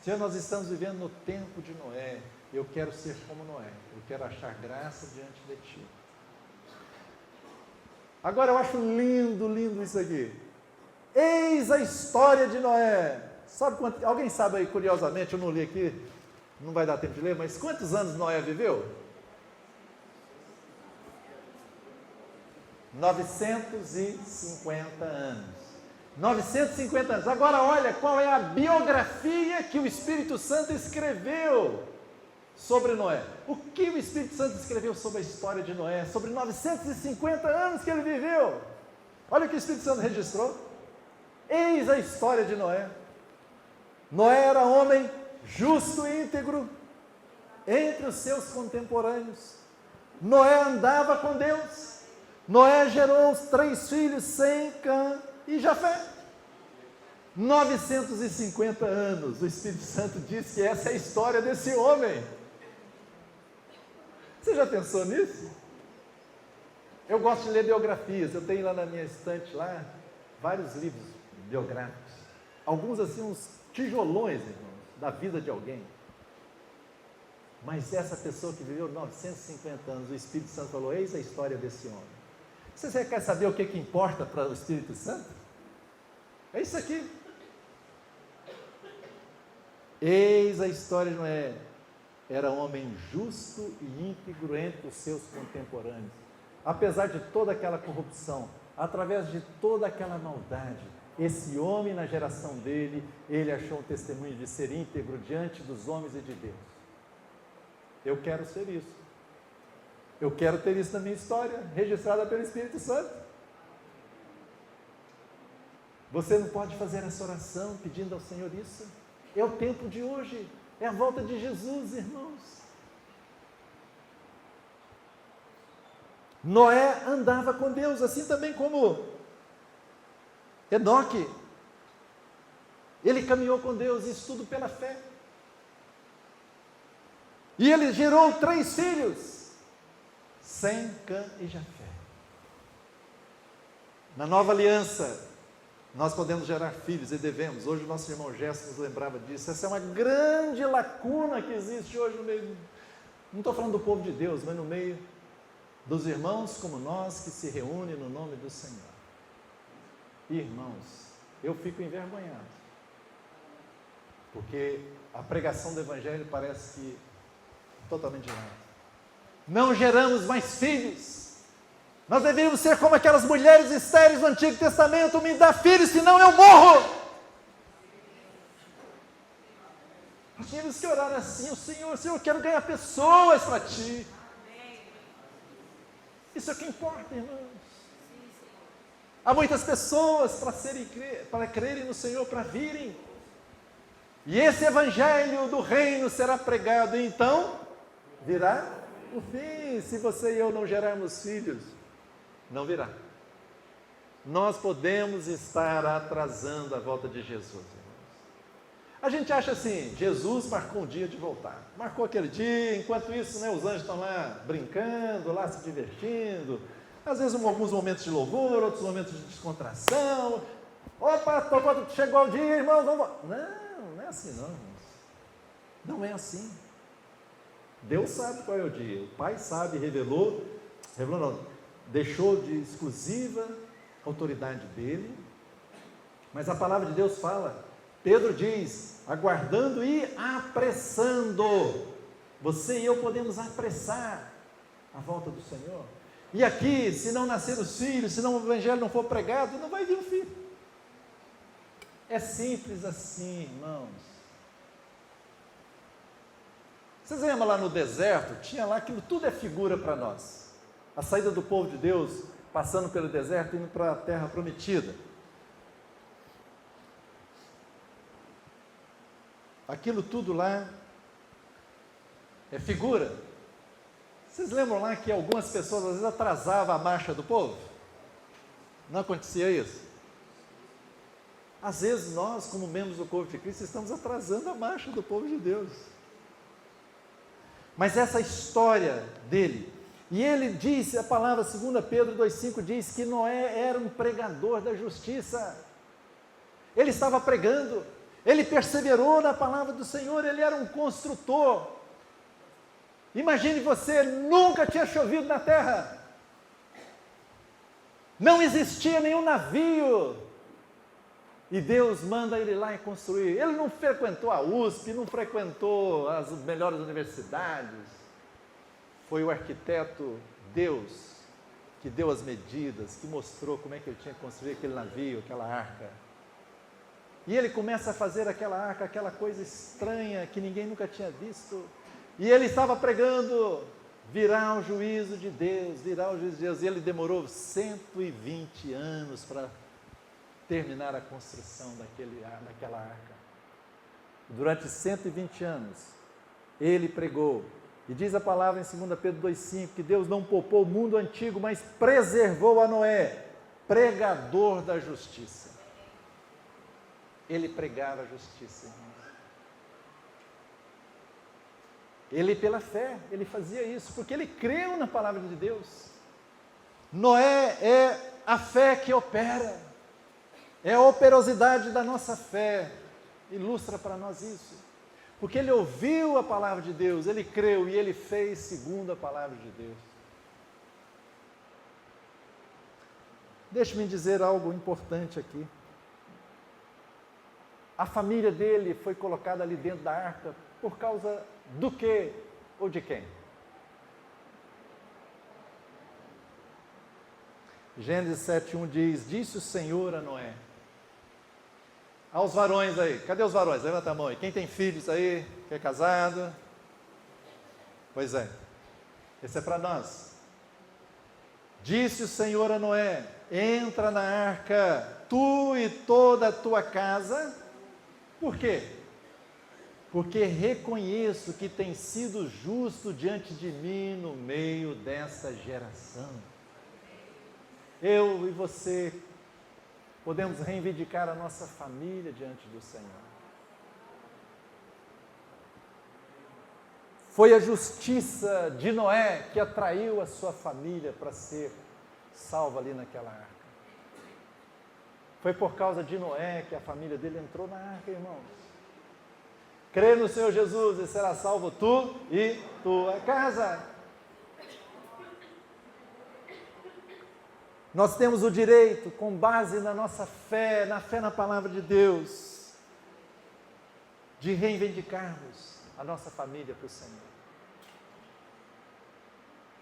Senhor, nós estamos vivendo no tempo de Noé. Eu quero ser como Noé. Eu quero achar graça diante de Ti. Agora eu acho lindo, lindo isso aqui. Eis a história de Noé. Sabe quanto? Alguém sabe aí, curiosamente, eu não li aqui, não vai dar tempo de ler, mas quantos anos Noé viveu? 950 anos. 950 anos. Agora olha qual é a biografia que o Espírito Santo escreveu sobre Noé. O que o Espírito Santo escreveu sobre a história de Noé? Sobre 950 anos que ele viveu. Olha o que o Espírito Santo registrou. Eis a história de Noé. Noé era homem justo e íntegro entre os seus contemporâneos. Noé andava com Deus. Noé gerou os 3 filhos, Sem, Cã e Jafé. 950 anos. O Espírito Santo diz que essa é a história desse homem. Você já pensou nisso? Eu gosto de ler biografias. Eu tenho lá na minha estante lá vários livros biográficos. Alguns assim, uns tijolões, irmãos, da vida de alguém. Mas essa pessoa que viveu 950 anos, o Espírito Santo falou, eis a história desse homem. Você quer saber o que importa para o Espírito Santo? É isso aqui. Eis a história de Noé. Era homem justo e íntegro entre os seus contemporâneos. Apesar de toda aquela corrupção, através de toda aquela maldade, esse homem na geração dele, ele achou um testemunho de ser íntegro diante dos homens e de Deus. Eu quero ser isso. Eu quero ter isso na minha história, registrada pelo Espírito Santo. Você não pode fazer essa oração pedindo ao Senhor isso? É o tempo de hoje, é a volta de Jesus, irmãos. Noé andava com Deus, assim também como Enoque. Ele caminhou com Deus, isso tudo pela fé. E ele gerou 3 filhos, Sem, Cã e Jafé. Na nova aliança, nós podemos gerar filhos e devemos. Hoje o nosso irmão Gerson nos lembrava disso. Essa é uma grande lacuna que existe hoje no meio, não estou falando do povo de Deus, mas no meio dos irmãos como nós que se reúnem no nome do Senhor. Irmãos, eu fico envergonhado, porque a pregação do Evangelho parece que totalmente errada. Não geramos mais filhos. Nós deveríamos ser como aquelas mulheres estéreis do Antigo Testamento. Me dá filhos, senão eu morro. Nós tínhamos que orar assim: o Senhor, eu quero ganhar pessoas para Ti. Isso é o que importa, irmãos. Há muitas pessoas para crerem no Senhor, para virem. E esse Evangelho do Reino será pregado, e então virá o fim. Se você e eu não gerarmos filhos, não virá. Nós podemos estar atrasando a volta de Jesus, irmãos. A gente acha assim, Jesus marcou um dia de voltar. Marcou aquele dia, enquanto isso, né, os anjos estão lá brincando, lá se divertindo. Às vezes alguns momentos de louvor, outros momentos de descontração. Opa, chegou o dia, irmão, vamos. Não é assim não, irmãos. Não é assim. Deus sabe qual é o dia. O Pai sabe, revelou não, deixou de exclusiva autoridade dele. Mas a palavra de Deus fala, Pedro diz, aguardando e apressando. Você e eu podemos apressar a volta do Senhor. E aqui, se não nascer os filhos, se não o Evangelho não for pregado, não vai vir o filho. É simples assim, irmãos. Vocês lembram lá no deserto? Tinha lá, aquilo tudo é figura para nós. A saída do povo de Deus, passando pelo deserto, indo para a terra prometida. Aquilo tudo lá é figura. Vocês lembram lá que algumas pessoas às vezes atrasavam a marcha do povo? Não acontecia isso? Às vezes nós, como membros do corpo de Cristo, estamos atrasando a marcha do povo de Deus. Mas essa história dele E ele disse, a palavra 2 Pedro 2,5 diz que Noé era um pregador da justiça. Ele estava pregando, ele perseverou na palavra do Senhor, ele era um construtor. Imagine você, nunca tinha chovido na terra, não existia nenhum navio, e Deus manda ele lá e construir. Ele não frequentou a USP, não frequentou as melhores universidades, foi o arquiteto Deus que deu as medidas, que mostrou como é que ele tinha que construir aquele navio, aquela arca. E ele começa a fazer aquela arca, aquela coisa estranha que ninguém nunca tinha visto. E ele estava pregando, virá o juízo de Deus, virá o juízo de Deus. E ele demorou 120 anos para terminar a construção daquela arca. Durante 120 anos, ele pregou. E diz a palavra em 2 Pedro 2,5 que Deus não poupou o mundo antigo, mas preservou a Noé, pregador da justiça. Ele pregava a justiça, irmãos. Ele, pela fé, ele fazia isso, porque ele creu na palavra de Deus. Noé é a fé que opera, é a operosidade da nossa fé, ilustra para nós isso. Porque ele ouviu a palavra de Deus, ele creu e ele fez segundo a palavra de Deus. Deixe-me dizer algo importante aqui. A família dele foi colocada ali dentro da arca por causa do quê ou de quem? Gênesis 7,1 diz, disse o Senhor a Noé. Aos varões aí, cadê os varões? Levanta a mão aí. Quem tem filhos aí, que é casado? Pois é, esse é para nós. Disse o Senhor a Noé, entra na arca, tu e toda a tua casa. Por quê? Porque reconheço que tem sido justo diante de mim no meio dessa geração. Eu e você podemos reivindicar a nossa família diante do Senhor. Foi a justiça de Noé que atraiu a sua família para ser salva ali naquela arca. Foi por causa de Noé que a família dele entrou na arca, irmãos. Crê no Senhor Jesus e será salvo tu e tua casa. Nós temos o direito, com base na nossa fé, na fé na palavra de Deus, de reivindicarmos a nossa família para o Senhor.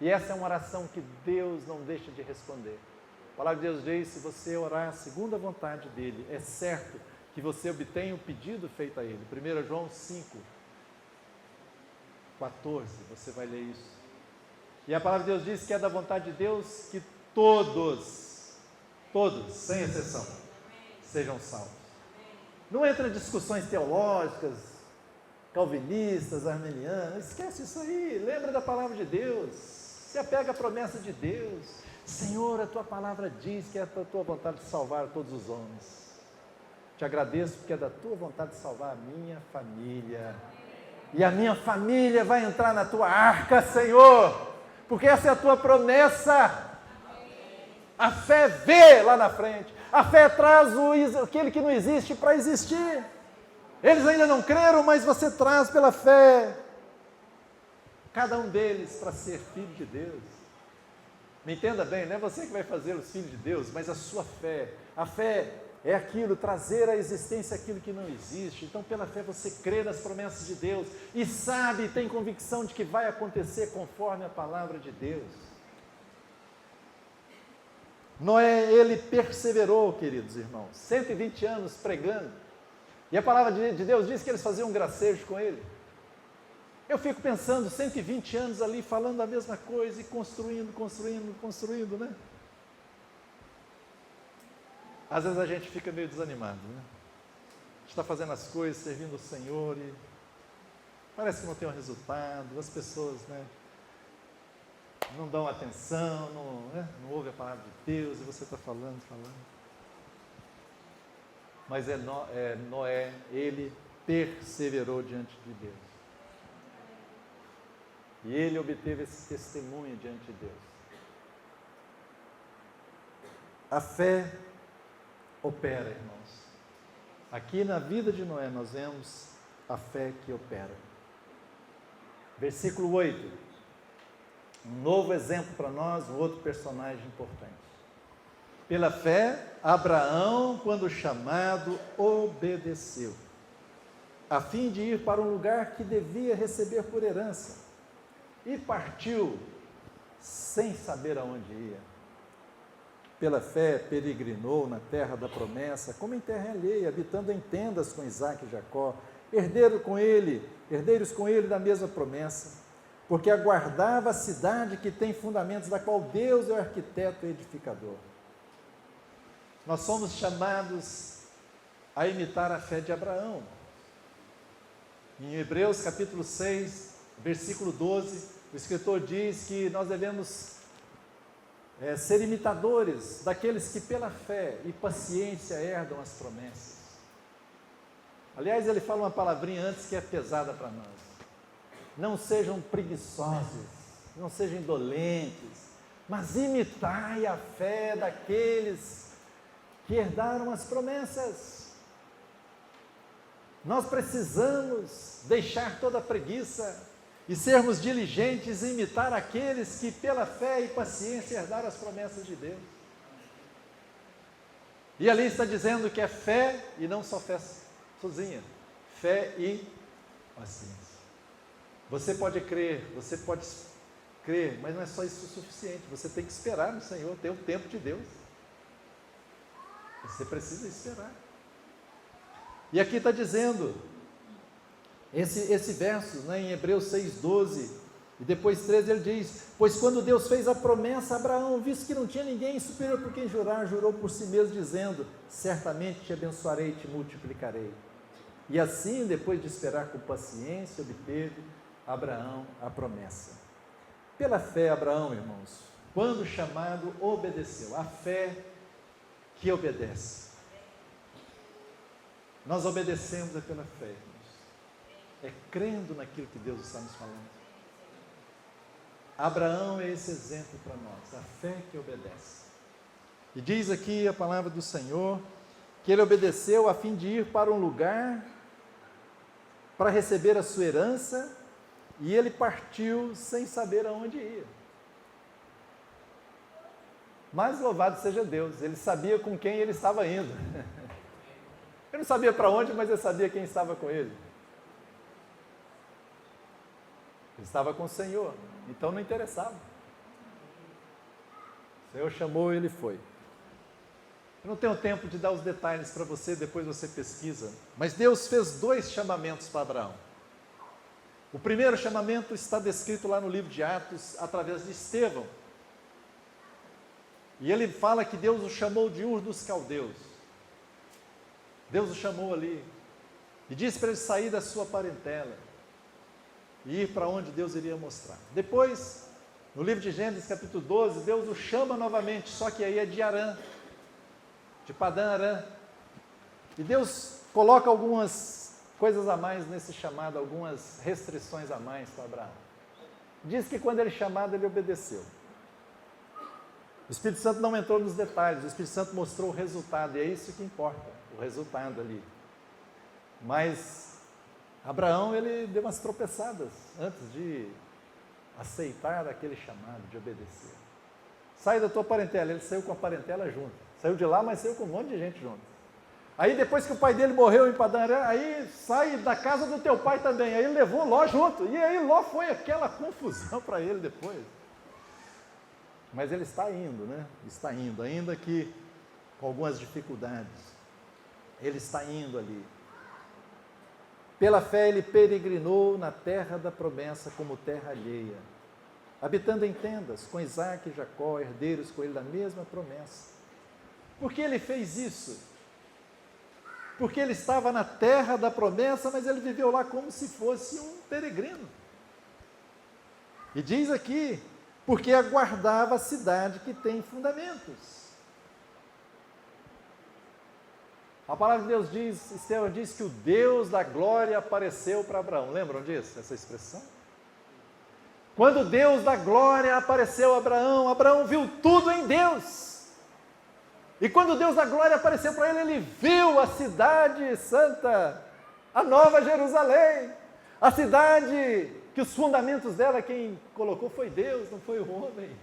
E essa é uma oração que Deus não deixa de responder. A palavra de Deus diz, se você orar segundo a vontade dEle, é certo que você obtenha o pedido feito a Ele. 1 João 5, 14, você vai ler isso. E a palavra de Deus diz que é da vontade de Deus que todos, sem exceção, sejam salvos. Não entra em discussões teológicas, calvinistas, arminianas, esquece isso aí, lembra da palavra de Deus, se apega à promessa de Deus. Senhor, a tua palavra diz que é da tua vontade de salvar todos os homens. Te agradeço porque é da tua vontade de salvar a minha família. E a minha família vai entrar na tua arca, Senhor, porque essa é a tua promessa. A fé vê lá na frente. A fé traz aquele que não existe para existir. Eles ainda não creram, mas você traz pela fé cada um deles para ser filho de Deus. Me entenda bem, não é você que vai fazer os filhos de Deus, mas a sua fé. A fé é aquilo, trazer à existência aquilo que não existe. Então, pela fé, você crê nas promessas de Deus e sabe, tem convicção de que vai acontecer conforme a palavra de Deus. Noé, ele perseverou, queridos irmãos, 120 anos pregando. E a palavra de Deus diz que eles faziam um gracejo com ele. Eu fico pensando, 120 anos ali falando a mesma coisa e construindo, né? Às vezes a gente fica meio desanimado, né? A gente está fazendo as coisas, servindo o Senhor e parece que não tem um resultado, as pessoas, né, não dão atenção, não ouvem a palavra de Deus e você está falando. Mas Noé, ele perseverou diante de Deus. E ele obteve esse testemunho diante de Deus. A fé opera, irmãos. Aqui na vida de Noé nós vemos a fé que opera. Versículo 8. Um novo exemplo para nós, um outro personagem importante. Pela fé, Abraão, quando chamado, obedeceu, a fim de ir para um lugar que devia receber por herança, e partiu sem saber aonde ia. Pela fé, peregrinou na terra da promessa, como em terra alheia, habitando em tendas com Isaque e Jacó, herdeiros com ele da mesma promessa, porque aguardava a cidade que tem fundamentos, da qual Deus é o arquiteto e edificador. Nós somos chamados a imitar a fé de Abraão. Em Hebreus capítulo 6, versículo 12, o escritor diz que nós devemos ser imitadores daqueles que pela fé e paciência herdam as promessas. Aliás, ele fala uma palavrinha antes que é pesada para nós. Não sejam preguiçosos, não sejam indolentes, mas imitai a fé daqueles que herdaram as promessas. Nós precisamos deixar toda a preguiça e sermos diligentes em imitar aqueles que pela fé e paciência herdaram as promessas de Deus. E ali está dizendo que é fé e não só fé sozinha, fé e paciência. Você pode crer, mas não é só isso o suficiente, você tem que esperar no Senhor, ter o tempo de Deus. Você precisa esperar. E aqui está dizendo, esse verso, em Hebreus 6,12, e depois 13 ele diz, pois quando Deus fez a promessa a Abraão, visto que não tinha ninguém superior por quem jurar, jurou por si mesmo, dizendo, certamente te abençoarei e te multiplicarei. E assim, depois de esperar com paciência, obteve Abraão a promessa. Pela fé, Abraão, irmãos, quando chamado, obedeceu. A fé que obedece. Nós obedecemos pela fé, irmãos. É crendo naquilo que Deus está nos falando. Abraão é esse exemplo para nós, a fé que obedece. E diz aqui a palavra do Senhor, que ele obedeceu a fim de ir para um lugar para receber a sua herança, e ele partiu sem saber aonde ia. Mas louvado seja Deus, ele sabia com quem ele estava indo. Ele não sabia para onde, mas ele sabia quem estava com ele. Ele estava com o Senhor, então não interessava. O Senhor chamou, ele foi. Eu não tenho tempo de dar os detalhes para você, depois você pesquisa. Mas Deus fez 2 chamamentos para Abraão. O primeiro chamamento está descrito lá no livro de Atos, através de Estevão. E ele fala que Deus o chamou de Ur dos Caldeus. Deus o chamou ali. E disse para ele sair da sua parentela e ir para onde Deus iria mostrar. Depois, no livro de Gênesis capítulo 12, Deus o chama novamente, só que aí é de Arã, de Padã Arã. E Deus coloca algumas coisas a mais nesse chamado, algumas restrições a mais para Abraão. Diz que quando ele chamado, ele obedeceu. O Espírito Santo não entrou nos detalhes, o Espírito Santo mostrou o resultado, e é isso que importa, o resultado ali. Mas Abraão, ele deu umas tropeçadas antes de aceitar aquele chamado, de obedecer. Sai da tua parentela, ele saiu com a parentela junto. Saiu de lá, mas saiu com um monte de gente junto. Aí depois que o pai dele morreu em Padã Arã, aí sai da casa do teu pai também. Aí ele levou Ló junto. E aí Ló foi aquela confusão para ele depois. Mas ele está indo, né? Está indo, ainda que com algumas dificuldades. Ele está indo ali. Pela fé ele peregrinou na terra da promessa como terra alheia, habitando em tendas com Isaque e Jacó, herdeiros com ele da mesma promessa. Por que ele fez isso? Porque ele estava na terra da promessa, mas ele viveu lá como se fosse um peregrino. E diz aqui, porque aguardava a cidade que tem fundamentos. A palavra de Deus diz, Estevão diz que o Deus da glória apareceu para Abraão. Lembram disso, essa expressão? Quando Deus da glória apareceu a Abraão, Abraão viu tudo em Deus. E quando Deus da glória apareceu para ele, ele viu a cidade santa, a nova Jerusalém, a cidade que os fundamentos dela, quem colocou foi Deus, não foi o homem.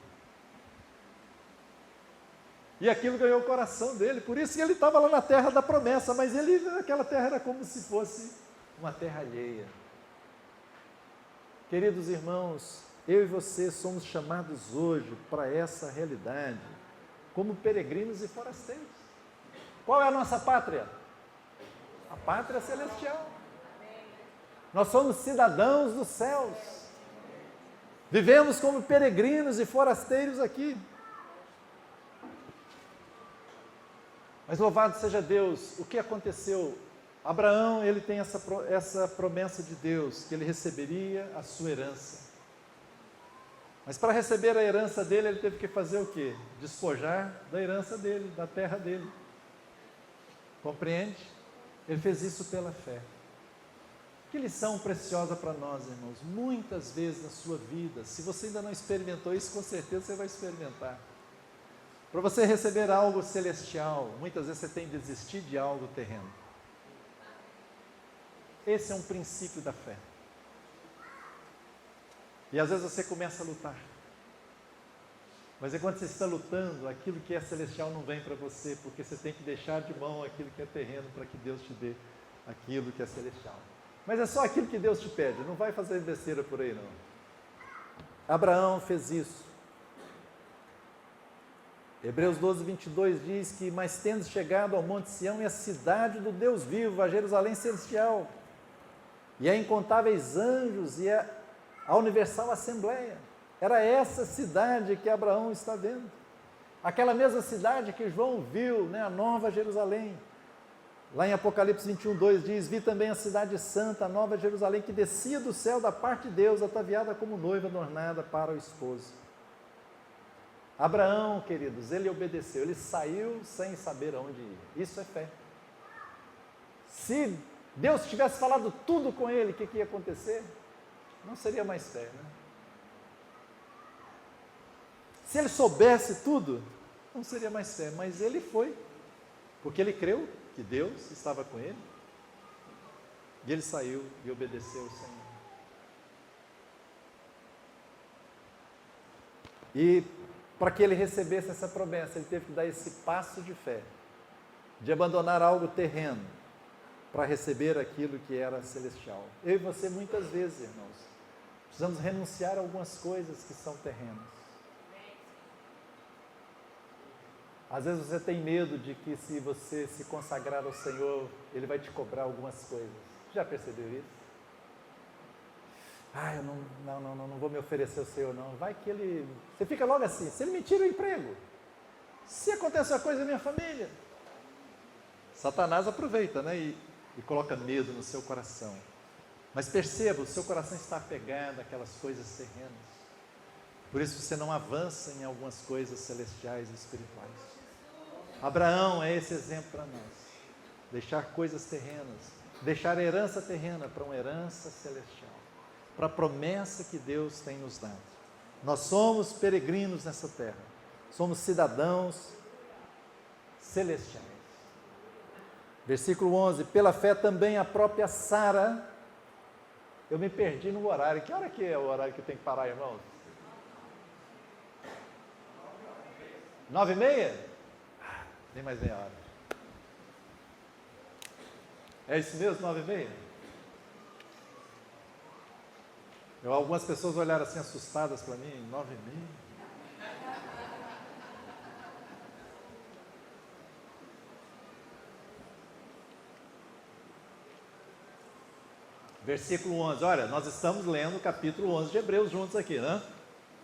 E aquilo ganhou o coração dele, por isso que ele estava lá na terra da promessa, mas aquela terra era como se fosse uma terra alheia. Queridos irmãos, eu e você somos chamados hoje para essa realidade, como peregrinos e forasteiros. Qual é a nossa pátria? A pátria celestial. Nós somos cidadãos dos céus. Vivemos como peregrinos e forasteiros aqui. Mas louvado seja Deus, o que aconteceu? Abraão, ele tem essa promessa de Deus, que ele receberia a sua herança. Mas para receber a herança dele, ele teve que fazer o quê? Despojar da herança dele, da terra dele. Compreende? Ele fez isso pela fé. Que lição preciosa para nós, irmãos. Muitas vezes na sua vida, se você ainda não experimentou isso, com certeza você vai experimentar. Para você receber algo celestial, muitas vezes você tem que desistir de algo terreno. Esse é um princípio da fé. E às vezes você começa a lutar. Mas enquanto você está lutando, aquilo que é celestial não vem para você, porque você tem que deixar de mão aquilo que é terreno para que Deus te dê aquilo que é celestial. Mas é só aquilo que Deus te pede, não vai fazer besteira por aí não. Abraão fez isso. Hebreus 12, 22 diz que, mas tendo chegado ao Monte Sião e a cidade do Deus vivo, a Jerusalém celestial, e a incontáveis anjos e a universal assembleia, era essa cidade que Abraão está vendo. Aquela mesma cidade que João viu, a nova Jerusalém. Lá em Apocalipse 21, 2 diz, vi também a cidade santa, a nova Jerusalém, que descia do céu da parte de Deus, ataviada como noiva adornada para o esposo. Abraão, queridos, ele obedeceu, ele saiu sem saber aonde ir. Isso é fé. Se Deus tivesse falado tudo com ele, o que ia acontecer? Não seria mais fé, né? Se ele soubesse tudo, não seria mais fé, mas ele foi, porque ele creu que Deus estava com ele, e ele saiu e obedeceu ao Senhor. E para que ele recebesse essa promessa, ele teve que dar esse passo de fé, de abandonar algo terreno, para receber aquilo que era celestial. Eu e você, muitas vezes, irmãos, precisamos renunciar a algumas coisas que são terrenas. Às vezes você tem medo de que, se você se consagrar ao Senhor, Ele vai te cobrar algumas coisas. Já percebeu isso? Eu não vou me oferecer ao Senhor, não. Vai que Ele... Você fica logo assim, se Ele me tira o emprego, se acontece uma coisa na minha família. Satanás aproveita, e coloca medo no seu coração. Mas perceba, o seu coração está apegado àquelas coisas terrenas. Por isso você não avança em algumas coisas celestiais e espirituais. Abraão é esse exemplo para nós. Deixar coisas terrenas, deixar a herança terrena para uma herança celestial, para a promessa que Deus tem nos dado. Nós somos peregrinos nessa terra, somos cidadãos celestiais. Versículo 11, pela fé também a própria Sara, eu me perdi no horário, que hora que é o horário que tem que parar, irmãos? 9h30? Tem mais meia hora. É isso mesmo, 9h30? Algumas pessoas olharam assim assustadas para mim, 9h30? Versículo 11, olha, nós estamos lendo o capítulo 11 de Hebreus juntos aqui, né?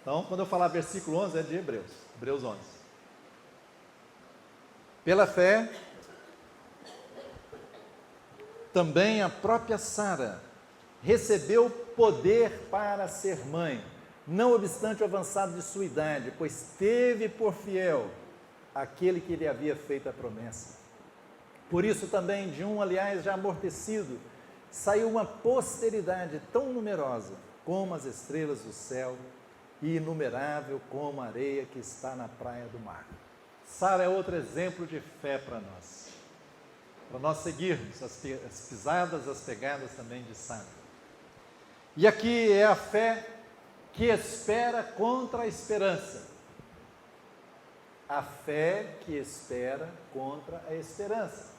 Então, quando eu falar versículo 11, é de Hebreus 11. Pela fé, também a própria Sara recebeu poder para ser mãe, não obstante o avançado de sua idade, pois teve por fiel aquele que lhe havia feito a promessa. Por isso também, de aliás, já amortecido, saiu uma posteridade tão numerosa, como as estrelas do céu e inumerável como a areia que está na praia do mar. Sara é outro exemplo de fé para nós seguirmos as pisadas, as pegadas também de Sara. E aqui é a fé que espera contra a esperança. A fé que espera contra a esperança.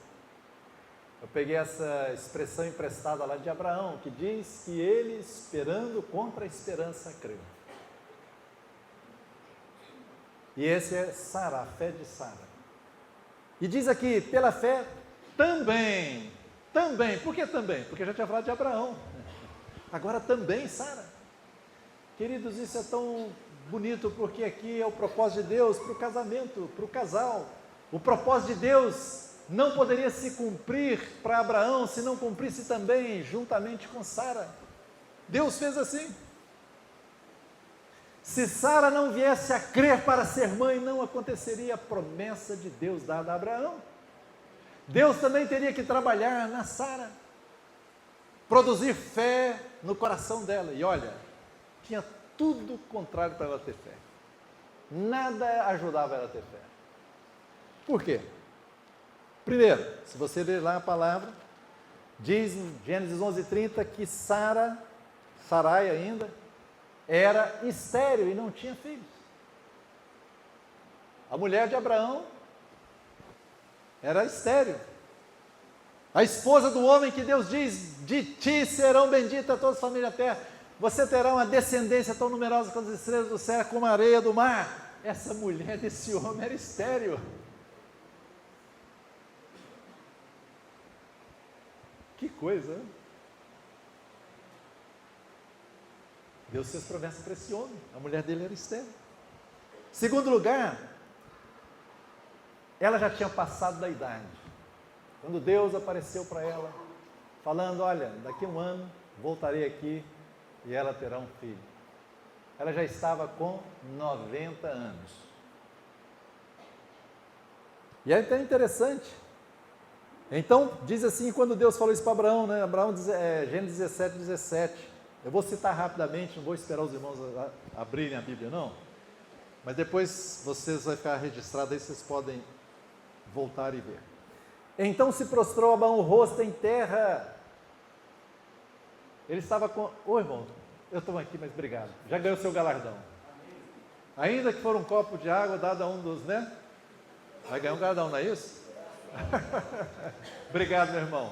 Eu peguei essa expressão emprestada lá de Abraão, que diz que ele, esperando contra a esperança, creu. E esse é Sara, a fé de Sara. E diz aqui, pela fé também. Por que também? Porque já tinha falado de Abraão. Agora também Sara. Queridos, isso é tão bonito, porque aqui é o propósito de Deus para o casamento, para o casal. O propósito de Deus não poderia se cumprir para Abraão se não cumprisse também juntamente com Sara. Deus fez assim. Se Sara não viesse a crer para ser mãe, não aconteceria a promessa de Deus dada a Abraão. Deus também teria que trabalhar na Sara, produzir fé no coração dela. E olha, tinha tudo contrário para ela ter fé. Nada ajudava ela a ter fé. Por quê? Primeiro, se você ler lá a palavra, diz em Gênesis 11:30 que Sarai ainda, era estéril e não tinha filhos. A mulher de Abraão era estéril. A esposa do homem que Deus diz, de ti serão benditas todas as famílias da terra. Você terá uma descendência tão numerosa quanto as estrelas do céu, como a areia do mar. Essa mulher desse homem era estéril. Que coisa, hein? Deus fez promessa para esse homem. A mulher dele era estéril. Segundo lugar, ela já tinha passado da idade. Quando Deus apareceu para ela, falando, olha, daqui a um ano voltarei aqui e ela terá um filho. Ela já estava com 90 anos. E é até interessante. Então, diz assim, quando Deus falou isso para Abraão, né? Gênesis 17. Eu vou citar rapidamente, não vou esperar os irmãos abrirem a Bíblia, não. Mas depois vocês vai ficar registrado aí, vocês podem voltar e ver. Então se prostrou Abraão o rosto em terra. Ele estava com... Ô irmão, eu estou aqui, mas obrigado. Já ganhou seu galardão. Ainda que for um copo de água dado a um dos, né? Vai ganhar um galardão, não é isso? Obrigado, meu irmão.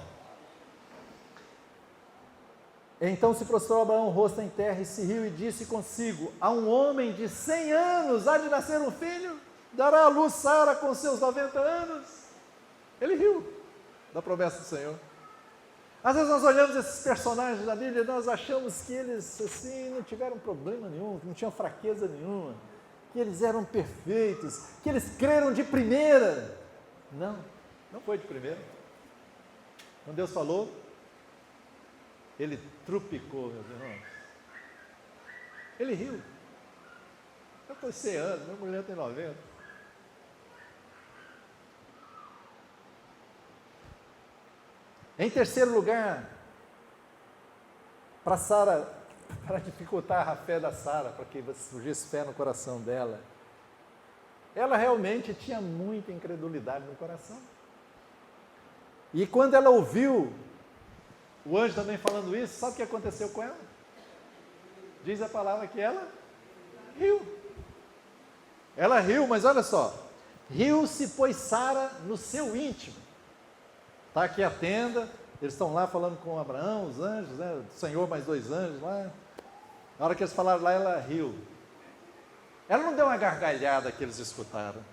Então se prostrou Abraão o rosto em terra e se riu e disse consigo, a um homem de 100 anos há de nascer um filho? Dará à luz Sara com seus 90 anos? Ele riu da promessa do Senhor. Às vezes nós olhamos esses personagens da Bíblia e nós achamos que eles assim não tiveram problema nenhum, que não tinham fraqueza nenhuma, que eles eram perfeitos, que eles creram de primeira. Não, não foi de primeira. Quando Deus falou, ele trupicou, meus irmãos. Ele riu. Eu estou 100 anos, minha mulher tem 90. Em terceiro lugar, para Sara, para dificultar a fé da Sara, para que surgisse fé no coração dela, ela realmente tinha muita incredulidade no coração. E quando ela ouviu o anjo também falando isso, sabe o que aconteceu com ela? Diz a palavra que ela riu. Ela riu, mas olha só, riu-se, pois Sara no seu íntimo. Está aqui a tenda, eles estão lá falando com Abraão, os anjos, né? O Senhor mais 2 anjos lá. Na hora que eles falaram lá, ela riu. Ela não deu uma gargalhada que eles escutaram,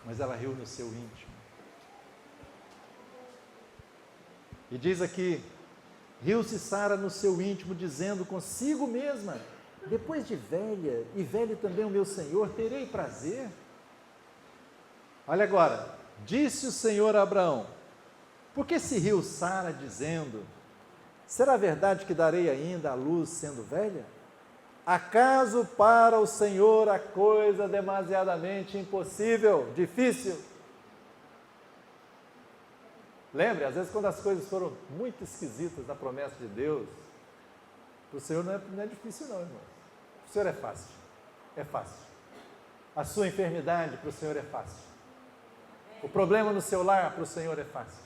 mas ela riu no seu íntimo. E diz aqui, riu-se Sara no seu íntimo, dizendo consigo mesma, depois de velha, e velho também o meu Senhor, terei prazer? Olha agora, disse o Senhor a Abraão, por que se riu Sara dizendo, será verdade que darei ainda à luz sendo velha? Acaso para o Senhor a coisa demasiadamente impossível, difícil? Lembre, às vezes quando as coisas foram muito esquisitas na promessa de Deus, Para o Senhor não é difícil não, irmão. Para o Senhor é fácil. É fácil. A sua enfermidade para o Senhor é fácil. O problema no seu lar para o Senhor é fácil.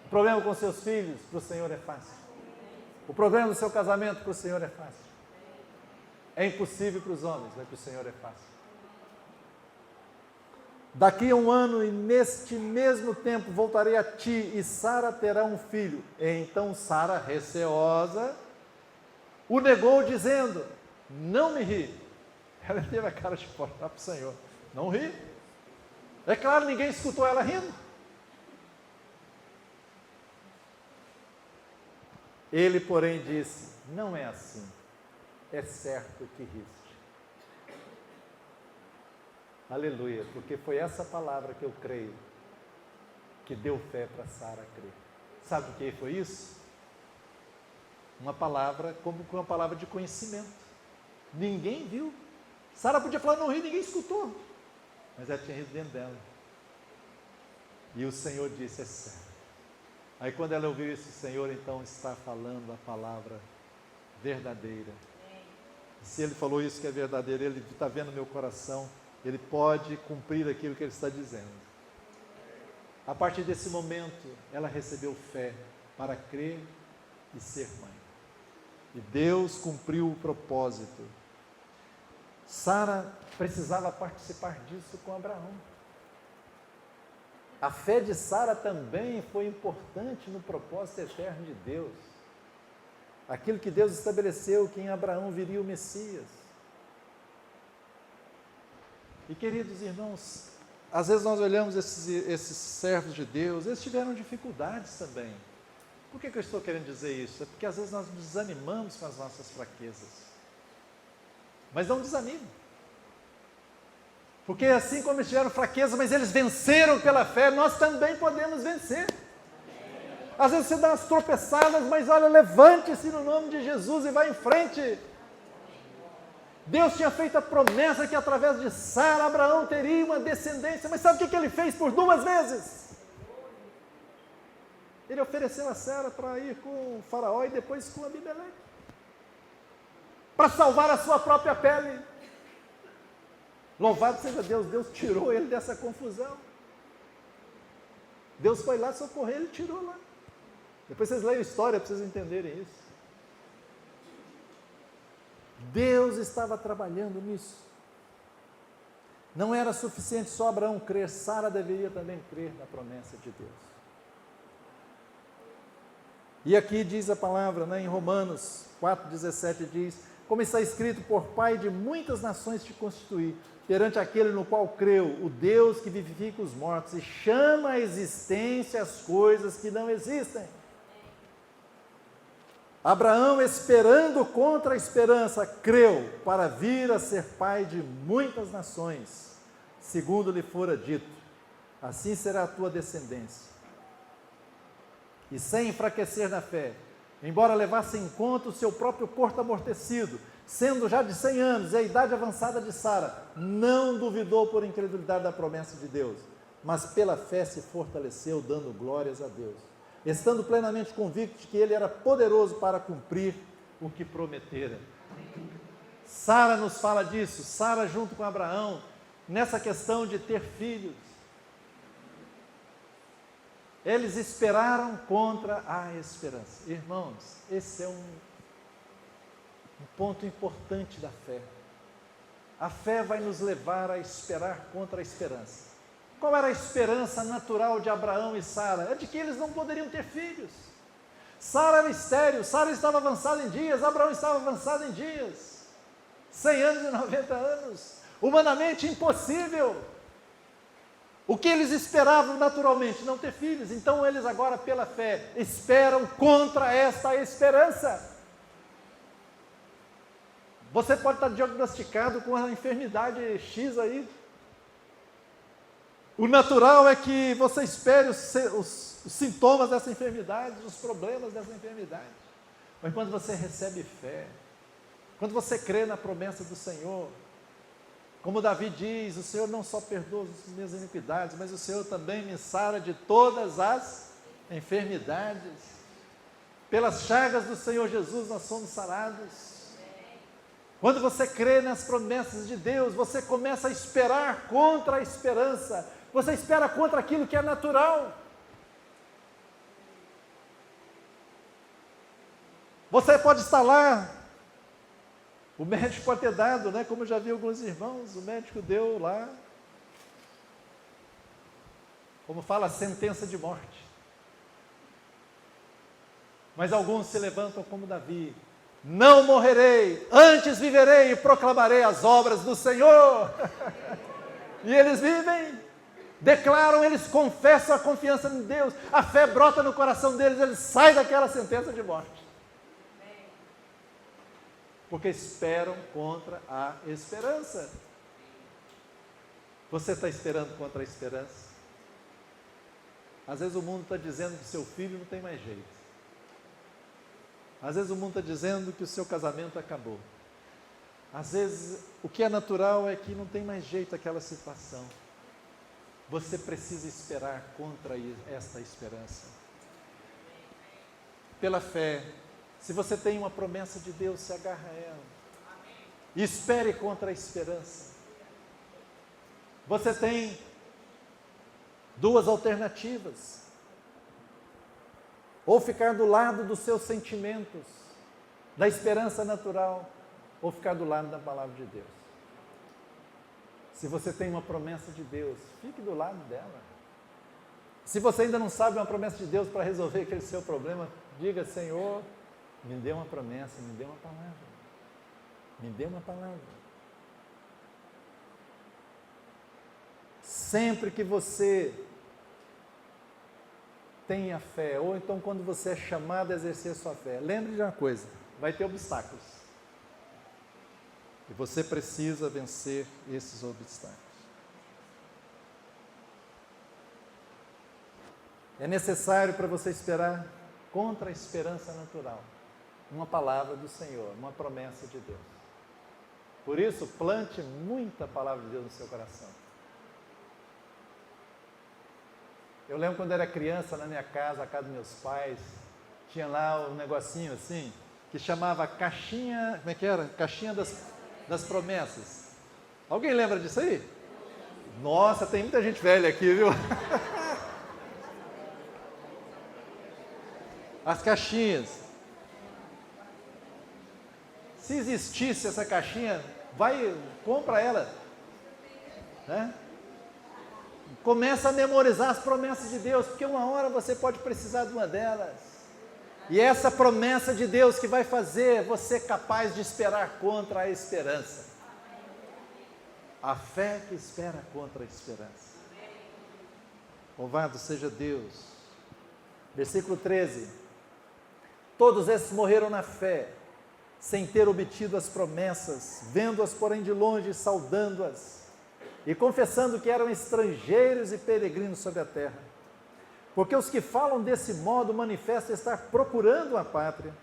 O problema com seus filhos para o Senhor é fácil. O problema do seu casamento para o Senhor é fácil. É impossível para os homens, mas para o Senhor é fácil. Daqui a 1 ano e neste mesmo tempo voltarei a ti e Sara terá um filho. Então Sara, receosa, o negou dizendo, não me ri. Ela teve a cara de fora para o Senhor, não ri. É claro, ninguém escutou ela rindo. Ele, porém, disse, não é assim, é certo que riste. Aleluia, porque foi essa palavra que eu creio, que deu fé para Sara crer. Sabe o que foi isso? Uma palavra, como uma palavra de conhecimento. Ninguém viu. Sara podia falar, não ri, ninguém escutou. Mas ela tinha rido dentro dela. E o Senhor disse, é certo. Aí quando ela ouviu isso, o Senhor então está falando a palavra verdadeira. Se Ele falou isso que é verdadeiro, Ele está vendo meu coração, Ele pode cumprir aquilo que Ele está dizendo. A partir desse momento, ela recebeu fé para crer e ser mãe. E Deus cumpriu o propósito. Sara precisava participar disso com Abraão. A fé de Sara também foi importante no propósito eterno de Deus. Aquilo que Deus estabeleceu, que em Abraão viria o Messias. E queridos irmãos, às vezes nós olhamos esses servos de Deus, eles tiveram dificuldades também. Por que eu estou querendo dizer isso? É porque às vezes nós nos desanimamos com as nossas fraquezas. Mas não desanime. Porque assim como eles tiveram fraqueza, mas eles venceram pela fé, nós também podemos vencer. Às vezes você dá umas tropeçadas, mas olha, levante-se no nome de Jesus e vá em frente. Deus tinha feito a promessa que através de Sara, Abraão teria uma descendência, mas sabe o que ele fez por 2 vezes? Ele ofereceu a Sara para ir com o faraó e depois com Abimeleque, para salvar a sua própria pele. Louvado seja Deus, Deus tirou ele dessa confusão. Deus foi lá socorrer, ele tirou lá. Depois vocês leiam a história para vocês entenderem isso. Deus estava trabalhando nisso. Não era suficiente só Abraão crer, Sara deveria também crer na promessa de Deus. E aqui diz a palavra, em Romanos 4,17 diz, como está escrito, por pai de muitas nações te constituí, perante aquele no qual creu, o Deus que vivifica os mortos e chama à existência as coisas que não existem. Abraão, esperando contra a esperança, creu para vir a ser pai de muitas nações, segundo lhe fora dito, assim será a tua descendência. E sem enfraquecer na fé, embora levasse em conta o seu próprio corpo amortecido, sendo já de 100 anos e a idade avançada de Sara, não duvidou por incredulidade da promessa de Deus, mas pela fé se fortaleceu, dando glórias a Deus, estando plenamente convicto de que Ele era poderoso para cumprir o que prometera. Sara nos fala disso, Sara junto com Abraão, nessa questão de ter filhos. Eles esperaram contra a esperança. Irmãos, esse é um ponto importante da fé. A fé vai nos levar a esperar contra a esperança. Qual era a esperança natural de Abraão e Sara? É de que eles não poderiam ter filhos. Sara era estéril, Sara estava avançada em dias, Abraão estava avançado em dias. 100 anos e 90 anos. Humanamente impossível. O que eles esperavam naturalmente? Não ter filhos. Então eles agora, pela fé, esperam contra esta esperança. Você pode estar diagnosticado com uma enfermidade X aí. O natural é que você espere os sintomas dessa enfermidade, os problemas dessa enfermidade. Mas quando você recebe fé, quando você crê na promessa do Senhor, como Davi diz, o Senhor não só perdoa as minhas iniquidades, mas o Senhor também me sara de todas as enfermidades. Pelas chagas do Senhor Jesus nós somos sarados. Quando você crê nas promessas de Deus, você começa a esperar contra a esperança. Você espera contra aquilo que é natural. Você pode estar lá, o médico pode ter dado, né? Como eu já vi alguns irmãos, o médico deu lá, como fala, a sentença de morte. Mas alguns se levantam como Davi: não morrerei, antes viverei e proclamarei as obras do Senhor. E eles vivem, declaram, eles confessam a confiança em Deus, a fé brota no coração deles, eles saem daquela sentença de morte. Porque esperam contra a esperança. Você está esperando contra a esperança? Às vezes o mundo está dizendo que seu filho não tem mais jeito. Às vezes o mundo está dizendo que o seu casamento acabou. Às vezes o que é natural é que não tem mais jeito aquela situação. Você precisa esperar contra esta esperança. Pela fé. Se você tem uma promessa de Deus, se agarra a ela. E espere contra a esperança. Você tem duas alternativas. Ou ficar do lado dos seus sentimentos, da esperança natural, ou ficar do lado da palavra de Deus. Se você tem uma promessa de Deus, fique do lado dela. Se você ainda não sabe uma promessa de Deus para resolver aquele seu problema, diga: Senhor, me dê uma promessa, me dê uma palavra. Me dê uma palavra. Sempre que você tenha fé, ou então quando você é chamado a exercer sua fé, lembre de uma coisa: vai ter obstáculos. E você precisa vencer esses obstáculos. É necessário para você esperar contra a esperança natural uma palavra do Senhor, uma promessa de Deus. Por isso, plante muita palavra de Deus no seu coração. Eu lembro quando era criança, na minha casa, a casa dos meus pais, tinha lá um negocinho assim, que chamava caixinha, como é que era? Caixinha das promessas. Alguém lembra disso aí? Nossa, tem muita gente velha aqui, viu? As caixinhas. Se existisse essa caixinha, compra ela, né? Começa a memorizar as promessas de Deus, porque uma hora você pode precisar de uma delas. E é essa promessa de Deus que vai fazer você capaz de esperar contra a esperança. A fé que espera contra a esperança. Louvado seja Deus. Versículo 13. Todos esses morreram na fé, sem ter obtido as promessas, vendo-as, porém, de longe, saudando-as, e confessando que eram estrangeiros e peregrinos sobre a terra. Porque os que falam desse modo manifestam estar procurando a pátria,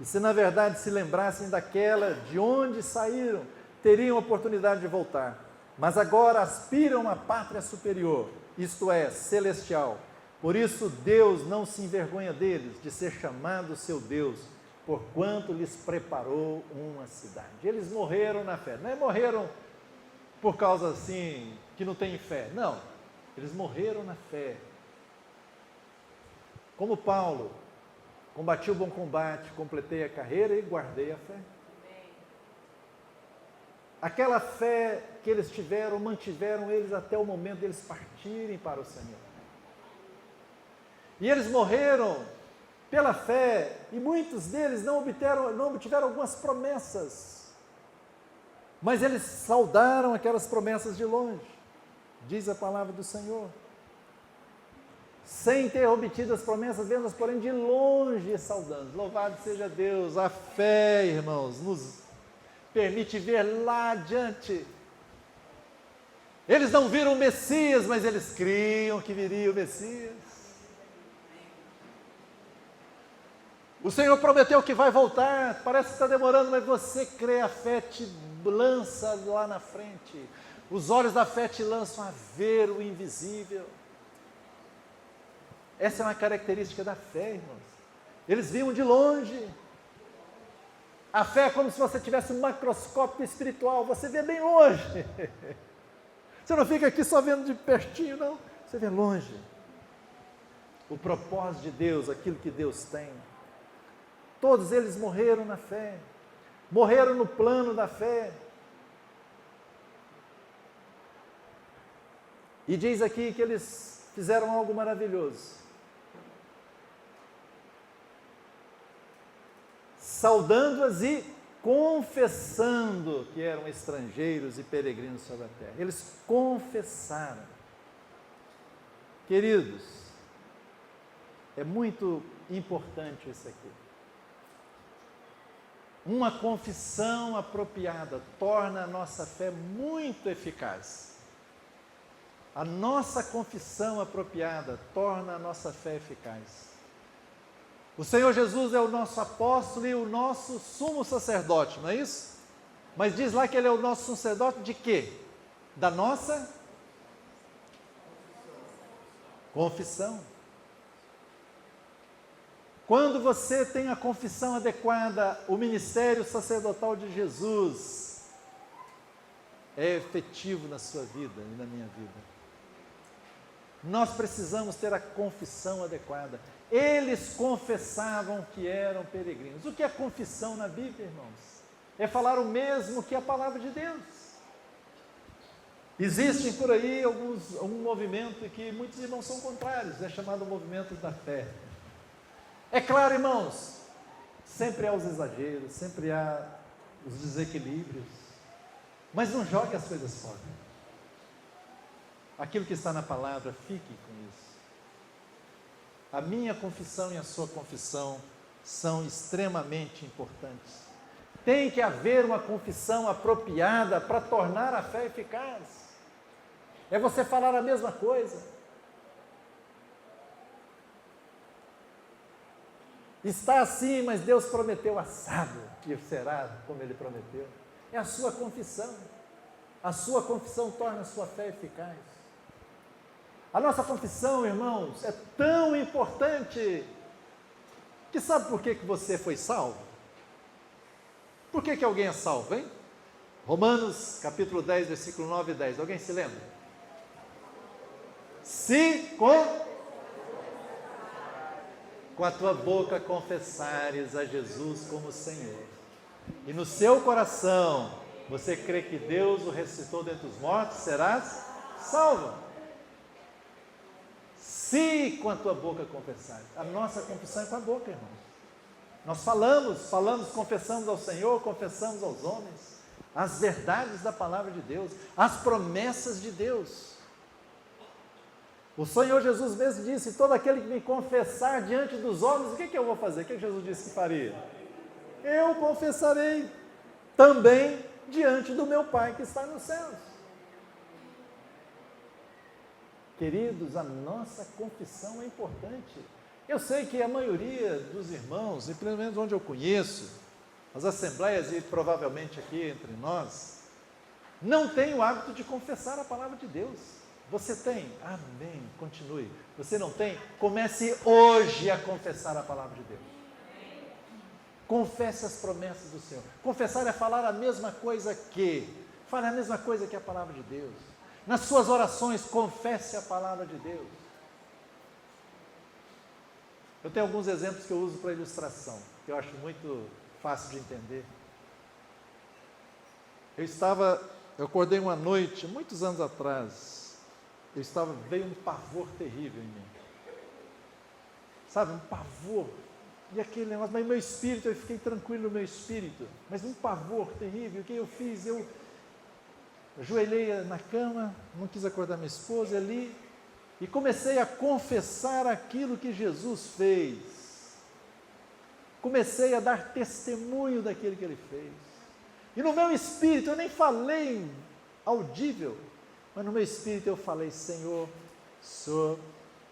e se na verdade se lembrassem daquela de onde saíram, teriam oportunidade de voltar. Mas agora aspiram à pátria superior, isto é, celestial. Por isso Deus não se envergonha deles, de ser chamado seu Deus, porquanto lhes preparou uma cidade. Eles morreram na fé, não é morreram por causa assim, que não tem fé, não, eles morreram na fé. Como Paulo, combati o bom combate, completei a carreira e guardei a fé. Aquela fé que eles tiveram, mantiveram eles até o momento deles partirem para o Senhor. E eles morreram pela fé, e muitos deles não obtiveram algumas promessas, mas eles saudaram aquelas promessas de longe, diz a palavra do Senhor. Sem ter obtido as promessas, vendo-as, porém, de longe saudando. Louvado seja Deus. A fé, irmãos, nos permite ver lá adiante. Eles não viram o Messias, mas eles criam que viria o Messias. O Senhor prometeu que vai voltar, parece que está demorando, mas você crê, a fé te lança lá na frente. Os olhos da fé te lançam a ver o invisível. Essa é uma característica da fé, irmãos. Eles viam de longe. A fé é como se você tivesse um macroscópio espiritual, você vê bem longe. Você não fica aqui só vendo de pertinho, não. Você vê longe. O propósito de Deus, aquilo que Deus tem. Todos eles morreram na fé. Morreram no plano da fé. E diz aqui que eles fizeram algo maravilhoso. Saudando-as e confessando que eram estrangeiros e peregrinos sobre a terra. Eles confessaram. Queridos, é muito importante isso aqui. Uma confissão apropriada torna a nossa fé muito eficaz. A nossa confissão apropriada torna a nossa fé eficaz. O Senhor Jesus é o nosso apóstolo e o nosso sumo sacerdote, não é isso? Mas diz lá que Ele é o nosso sacerdote de quê? Da nossa confissão. Quando você tem a confissão adequada, o ministério sacerdotal de Jesus é efetivo na sua vida e na minha vida. Nós precisamos ter a confissão adequada. Eles confessavam que eram peregrinos. O que é confissão na Bíblia, irmãos? É falar o mesmo que a palavra de Deus. Existem por aí um movimento que muitos irmãos são contrários, é chamado movimento da fé. É claro, irmãos, sempre há os exageros, sempre há os desequilíbrios, mas não jogue as coisas fora. Aquilo que está na palavra, fique com isso. A minha confissão e a sua confissão são extremamente importantes. Tem que haver uma confissão apropriada para tornar a fé eficaz. É você falar a mesma coisa. Está assim, mas Deus prometeu assado, e será como Ele prometeu. É a sua confissão. A sua confissão torna a sua fé eficaz. A nossa confissão, irmãos, é tão importante, que sabe por que você foi salvo? Por que alguém é salvo, hein? Romanos, capítulo 10, versículo 9 e 10. Alguém se lembra? Se com a tua boca confessares a Jesus como Senhor, e no seu coração você crê que Deus o ressuscitou dentre os mortos, serás salvo. Se com a tua boca confessares. A nossa confissão é com a boca, irmãos. Nós falamos, confessamos ao Senhor, confessamos aos homens as verdades da palavra de Deus, as promessas de Deus. O Senhor Jesus mesmo disse: todo aquele que me confessar diante dos homens, o que eu vou fazer? O que Jesus disse que faria? Eu confessarei também diante do meu Pai que está nos céus. Queridos, a nossa confissão é importante. Eu sei que a maioria dos irmãos, e pelo menos onde eu conheço, as assembleias e provavelmente aqui entre nós, não tem o hábito de confessar a palavra de Deus. Você tem? Amém, continue. Você não tem? Comece hoje a confessar a palavra de Deus. Confesse as promessas do Senhor. Confessar é falar a mesma coisa que, fale a mesma coisa que a palavra de Deus. Nas suas orações, confesse a palavra de Deus. Eu tenho alguns exemplos que eu uso para ilustração, que eu acho muito fácil de entender. Eu acordei uma noite, muitos anos atrás, veio um pavor terrível em mim. Sabe, um pavor. E aquele negócio, mas meu espírito, eu fiquei tranquilo no meu espírito, mas um pavor terrível. O que eu fiz? Eu ajoelhei na cama, não quis acordar minha esposa ali, e comecei a confessar aquilo que Jesus fez. Comecei a dar testemunho daquilo que Ele fez. E no meu espírito, eu nem falei audível, mas no meu espírito eu falei: Senhor, o Senhor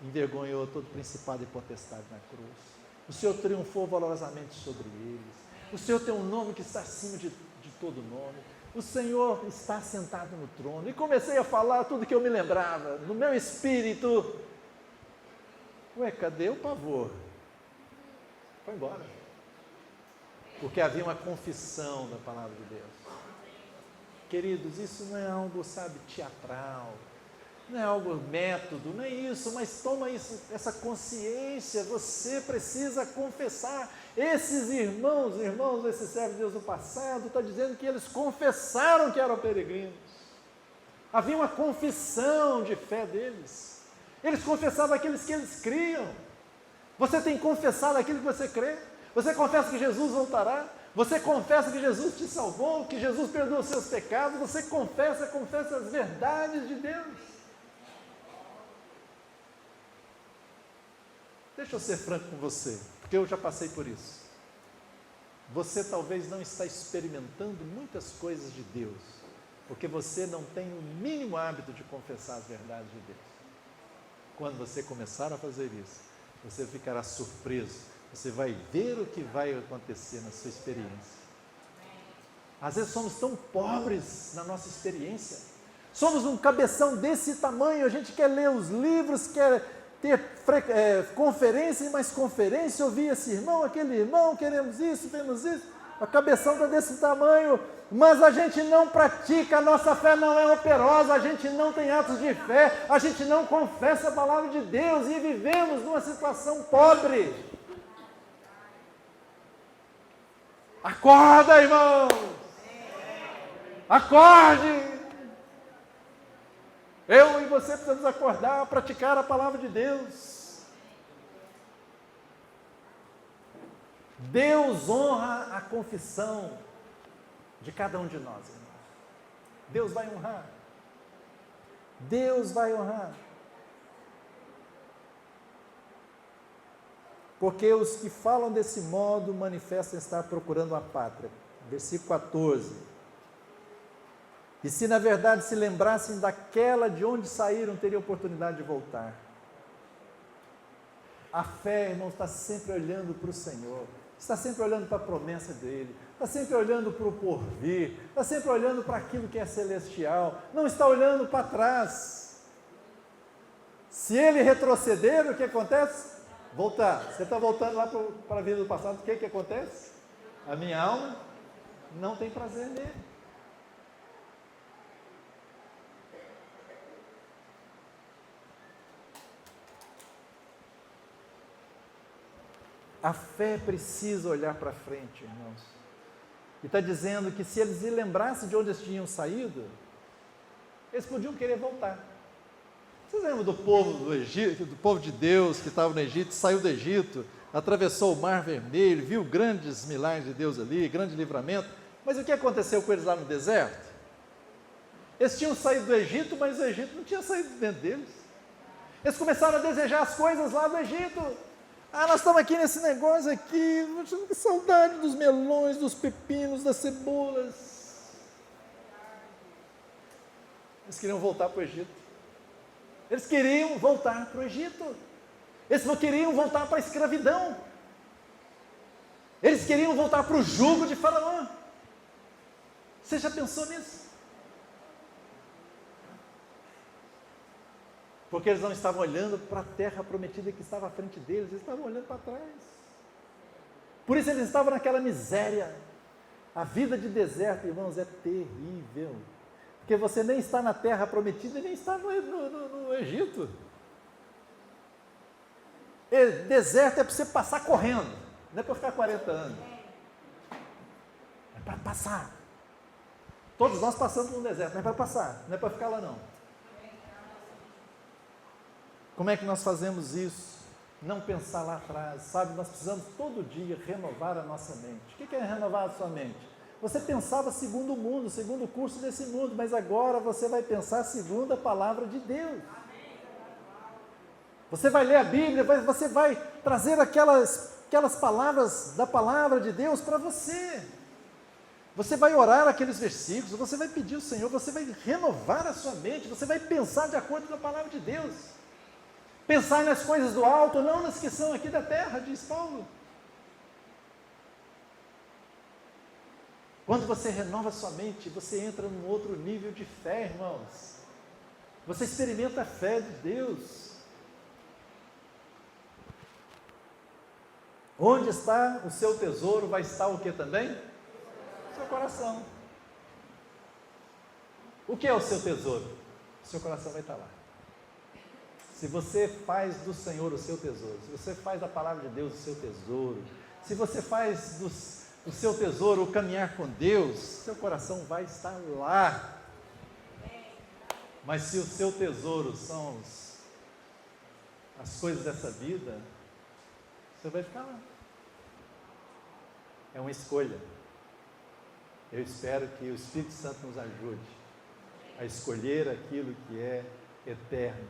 envergonhou todo principado e potestade na cruz. O Senhor triunfou valorosamente sobre eles. O Senhor tem um nome que está acima de todo nome. O Senhor está sentado no trono. E comecei a falar tudo que eu me lembrava, no meu espírito. Ué, cadê o pavor? Foi embora. Porque havia uma confissão da palavra de Deus. Queridos, isso não é algo, sabe, teatral, não é algo método, não é isso, mas toma isso, essa consciência, você precisa confessar. Esses irmãos, esse servo de Deus do passado, está dizendo que eles confessaram que eram peregrinos. Havia uma confissão de fé deles. Eles confessavam aqueles que eles criam. Você tem confessado aquilo que você crê? Você confessa que Jesus voltará? Você confessa que Jesus te salvou, que Jesus perdoou os seus pecados? Você confessa as verdades de Deus? Deixa eu ser franco com você, porque eu já passei por isso. Você talvez não está experimentando muitas coisas de Deus, porque você não tem o mínimo hábito de confessar as verdades de Deus. Quando você começar a fazer isso, você ficará surpreso. Você vai ver o que vai acontecer na sua experiência. Às vezes somos tão pobres na nossa experiência. Somos um cabeção desse tamanho. A gente quer ler os livros, quer ter conferência e mais conferência, ouvir esse irmão, aquele irmão, queremos isso, temos isso. A cabeção está desse tamanho, mas a gente não pratica, a nossa fé não é operosa, a gente não tem atos de fé, a gente não confessa a palavra de Deus e vivemos numa situação pobre. Acorda, irmãos! Acorde! Eu e você precisamos acordar, praticar a palavra de Deus. Deus honra a confissão de cada um de nós, irmãos. Deus vai honrar. Deus vai honrar. Porque os que falam desse modo manifestam estar procurando a pátria. Versículo 14. E se na verdade se lembrassem daquela de onde saíram, teriam oportunidade de voltar. A fé, irmãos, está sempre olhando para o Senhor, está sempre olhando para a promessa dEle, está sempre olhando para o porvir, está sempre olhando para aquilo que é celestial, não está olhando para trás. Se ele retroceder, o que acontece? Voltar. Você está voltando lá para a vida do passado, o que acontece? A minha alma não tem prazer nele. A fé precisa olhar para frente, irmãos. E está dizendo que se eles se lembrassem de onde eles tinham saído, eles podiam querer voltar. Vocês lembram do povo do Egito, do povo de Deus que estava no Egito, saiu do Egito, atravessou o Mar Vermelho, viu grandes milagres de Deus ali, grande livramento, mas o que aconteceu com eles lá no deserto? Eles tinham saído do Egito, mas o Egito não tinha saído de dentro deles. Eles começaram a desejar as coisas lá do Egito. Ah, nós estamos aqui nesse negócio aqui, que saudade dos melões, dos pepinos, das cebolas. Eles queriam voltar para o Egito. Eles queriam voltar para o Egito. Eles não queriam voltar para a escravidão. Eles queriam voltar para o jugo de Faraó. Você já pensou nisso? Porque eles não estavam olhando para a terra prometida que estava à frente deles, eles estavam olhando para trás. Por isso eles estavam naquela miséria. A vida de deserto, irmãos, é terrível. Porque você nem está na terra prometida, nem está no Egito. Deserto é para você passar correndo, não é para ficar 40 anos. É para passar. Todos nós passamos por um deserto, não é para passar, não é para ficar lá não. Como é que nós fazemos isso? Não pensar lá atrás, sabe? Nós precisamos todo dia renovar a nossa mente. O que é renovar a sua mente? Você pensava segundo o mundo, segundo o curso desse mundo, mas agora você vai pensar segundo a palavra de Deus. Você vai ler a Bíblia, você vai trazer aquelas palavras da palavra de Deus para você. Você vai orar aqueles versículos, você vai pedir ao Senhor, você vai renovar a sua mente, você vai pensar de acordo com a palavra de Deus. Pensar nas coisas do alto, não nas que são aqui da terra, diz Paulo. Quando você renova a sua mente, você entra num outro nível de fé, irmãos. Você experimenta a fé de Deus. Onde está o seu tesouro, vai estar o que também? O seu coração. O que é o seu tesouro? O seu coração vai estar lá. Se você faz do Senhor o seu tesouro, se você faz da palavra de Deus o seu tesouro, se você faz do seu tesouro o caminhar com Deus, seu coração vai estar lá. Mas se o seu tesouro são as coisas dessa vida, você vai ficar lá. É uma escolha. Eu espero que o Espírito Santo nos ajude a escolher aquilo que é eterno,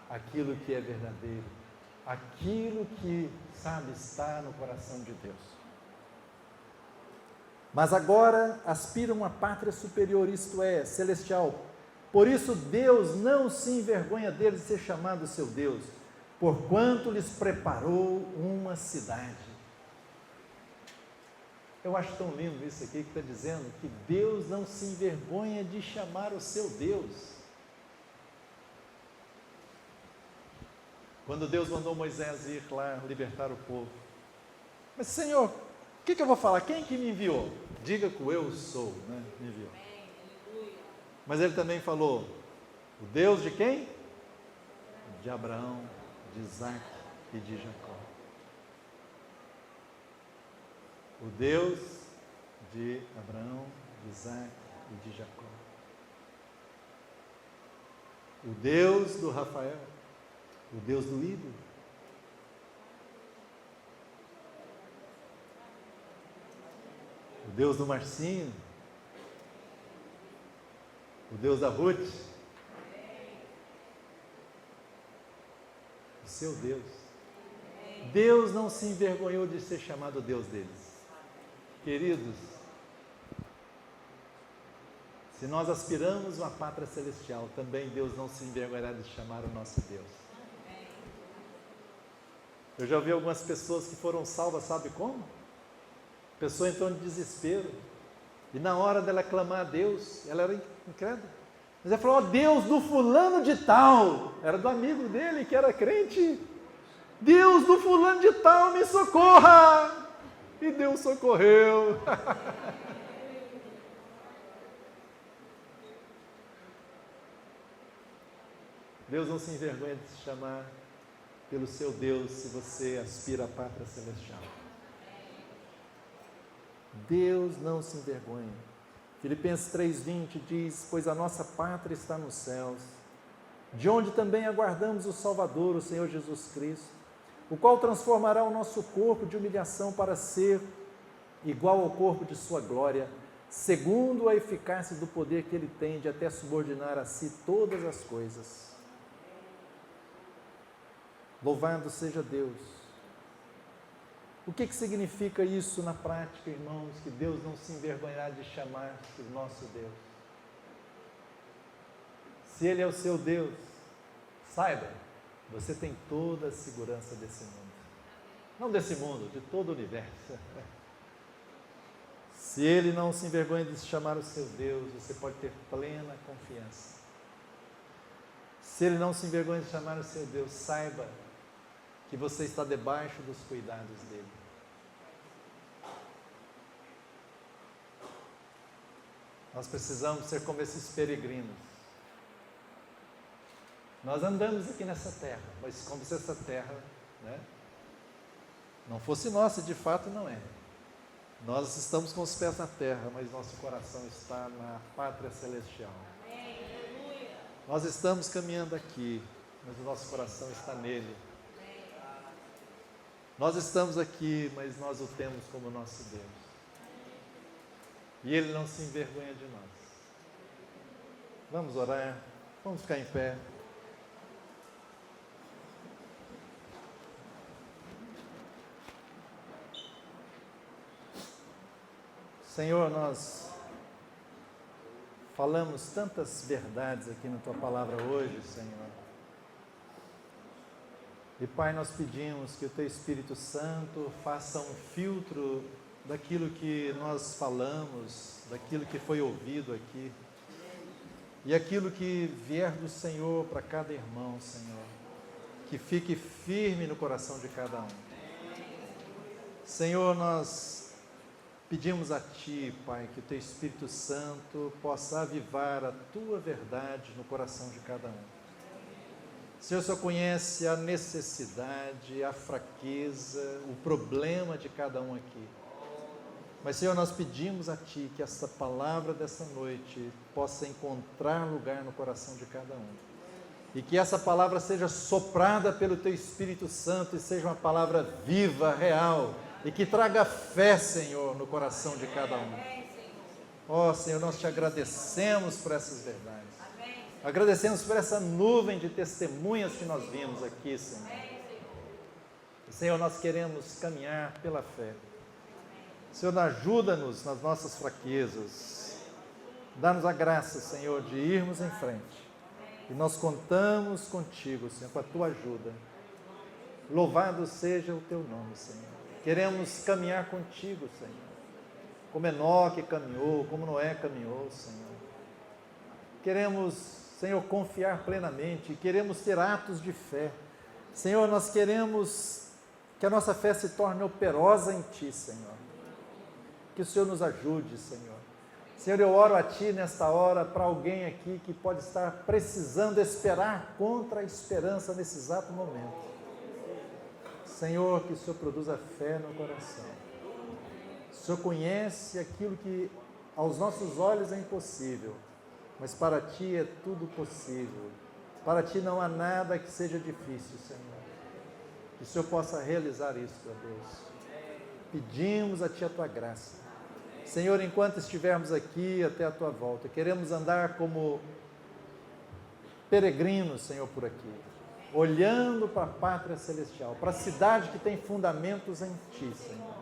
aquilo que é verdadeiro, aquilo que, sabe, está no coração de Deus. Mas agora aspiram a uma pátria superior, isto é, celestial. Por isso Deus não se envergonha deles de ser chamado seu Deus, porquanto lhes preparou uma cidade. Eu acho tão lindo isso aqui que está dizendo que Deus não se envergonha de chamar o seu Deus. Quando Deus mandou Moisés ir lá libertar o povo, mas Senhor, o que eu vou falar? Quem que me enviou? Diga que o eu sou, né? Me enviou. Mas ele também falou, o Deus de quem? De Abraão, de Isaac e de Jacó. O Deus de Abraão, de Isaac e de Jacó. O Deus do Rafael, o Deus do ídolo. O Deus do Marcinho, o Deus da Ruth, o seu Deus. Deus não se envergonhou de ser chamado Deus deles. Queridos, se nós aspiramos uma pátria celestial, também Deus não se envergonhará de chamar o nosso Deus. Eu já ouvi algumas pessoas que foram salvas, sabe como? A pessoa entrou em desespero, e na hora dela clamar a Deus, ela era incrédula, mas ela falou, ó Deus do fulano de tal, era do amigo dele que era crente, Deus do fulano de tal, me socorra, e Deus socorreu. Deus não se envergonha de se chamar pelo seu Deus, se você aspira à pátria celestial. Deus não se envergonha. Filipenses 3:20 diz, pois a nossa pátria está nos céus, de onde também aguardamos o Salvador, o Senhor Jesus Cristo, o qual transformará o nosso corpo de humilhação para ser igual ao corpo de sua glória, segundo a eficácia do poder que ele tem de até subordinar a si todas as coisas. Louvado seja Deus. O que significa isso na prática, irmãos? Que Deus não se envergonhará de chamar-se o nosso Deus. Se Ele é o seu Deus, saiba, você tem toda a segurança desse mundo. Não desse mundo, de todo o universo. Se Ele não se envergonha de se chamar o seu Deus, você pode ter plena confiança. Se Ele não se envergonha de chamar o seu Deus, saiba que você está debaixo dos cuidados dEle. Nós precisamos ser como esses peregrinos. Nós andamos aqui nessa terra, mas como se essa terra, não fosse nossa, de fato não é. Nós estamos com os pés na terra, mas nosso coração está na pátria celestial. Nós estamos caminhando aqui, mas o nosso coração está nele. Nós estamos aqui, mas nós o temos como nosso Deus. E Ele não se envergonha de nós. Vamos orar, vamos ficar em pé. Senhor, nós falamos tantas verdades aqui na Tua palavra hoje, Senhor. E Pai, nós pedimos que o Teu Espírito Santo faça um filtro daquilo que nós falamos, daquilo que foi ouvido aqui, e aquilo que vier do Senhor para cada irmão, Senhor, que fique firme no coração de cada um. Senhor, nós pedimos a Ti, Pai, que o Teu Espírito Santo possa avivar a Tua verdade no coração de cada um. Senhor, o Senhor conhece a necessidade, a fraqueza, o problema de cada um aqui. Mas, Senhor, nós pedimos a Ti que essa palavra dessa noite possa encontrar lugar no coração de cada um. E que essa palavra seja soprada pelo Teu Espírito Santo e seja uma palavra viva, real, e que traga fé, Senhor, no coração de cada um. Ó, Senhor, nós Te agradecemos por essas verdades. Agradecemos por essa nuvem de testemunhas que nós vimos aqui, Senhor. E, Senhor, nós queremos caminhar pela fé. Senhor, ajuda-nos nas nossas fraquezas. Dá-nos a graça, Senhor, de irmos em frente. E nós contamos contigo, Senhor, com a Tua ajuda. Louvado seja o Teu nome, Senhor. Queremos caminhar contigo, Senhor. Como Enoque caminhou, como Noé caminhou, Senhor. Queremos, Senhor, confiar plenamente. Queremos ter atos de fé. Senhor, nós queremos que a nossa fé se torne operosa em Ti, Senhor. Que o Senhor nos ajude, Senhor. Senhor, eu oro a Ti nesta hora para alguém aqui que pode estar precisando esperar contra a esperança nesse exato momento. Senhor, que o Senhor produza fé no coração. O Senhor conhece aquilo que aos nossos olhos é impossível, mas para Ti é tudo possível. Para Ti não há nada que seja difícil, Senhor. Que o Senhor possa realizar isso, ó Deus. Pedimos a Ti a Tua graça. Senhor, enquanto estivermos aqui até a Tua volta, queremos andar como peregrinos, Senhor, por aqui, olhando para a pátria celestial, para a cidade que tem fundamentos em Ti, Senhor.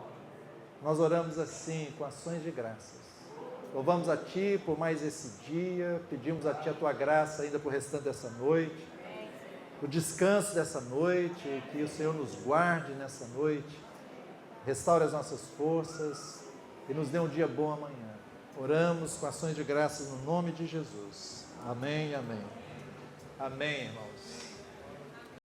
Nós oramos assim, com ações de graças. Louvamos a Ti por mais esse dia, pedimos a Ti a Tua graça ainda para o restante dessa noite, o descanso dessa noite, que o Senhor nos guarde nessa noite, restaure as nossas forças e nos dê um dia bom amanhã. Oramos com ações de graças no nome de Jesus. Amém e amém. Amém, irmãos.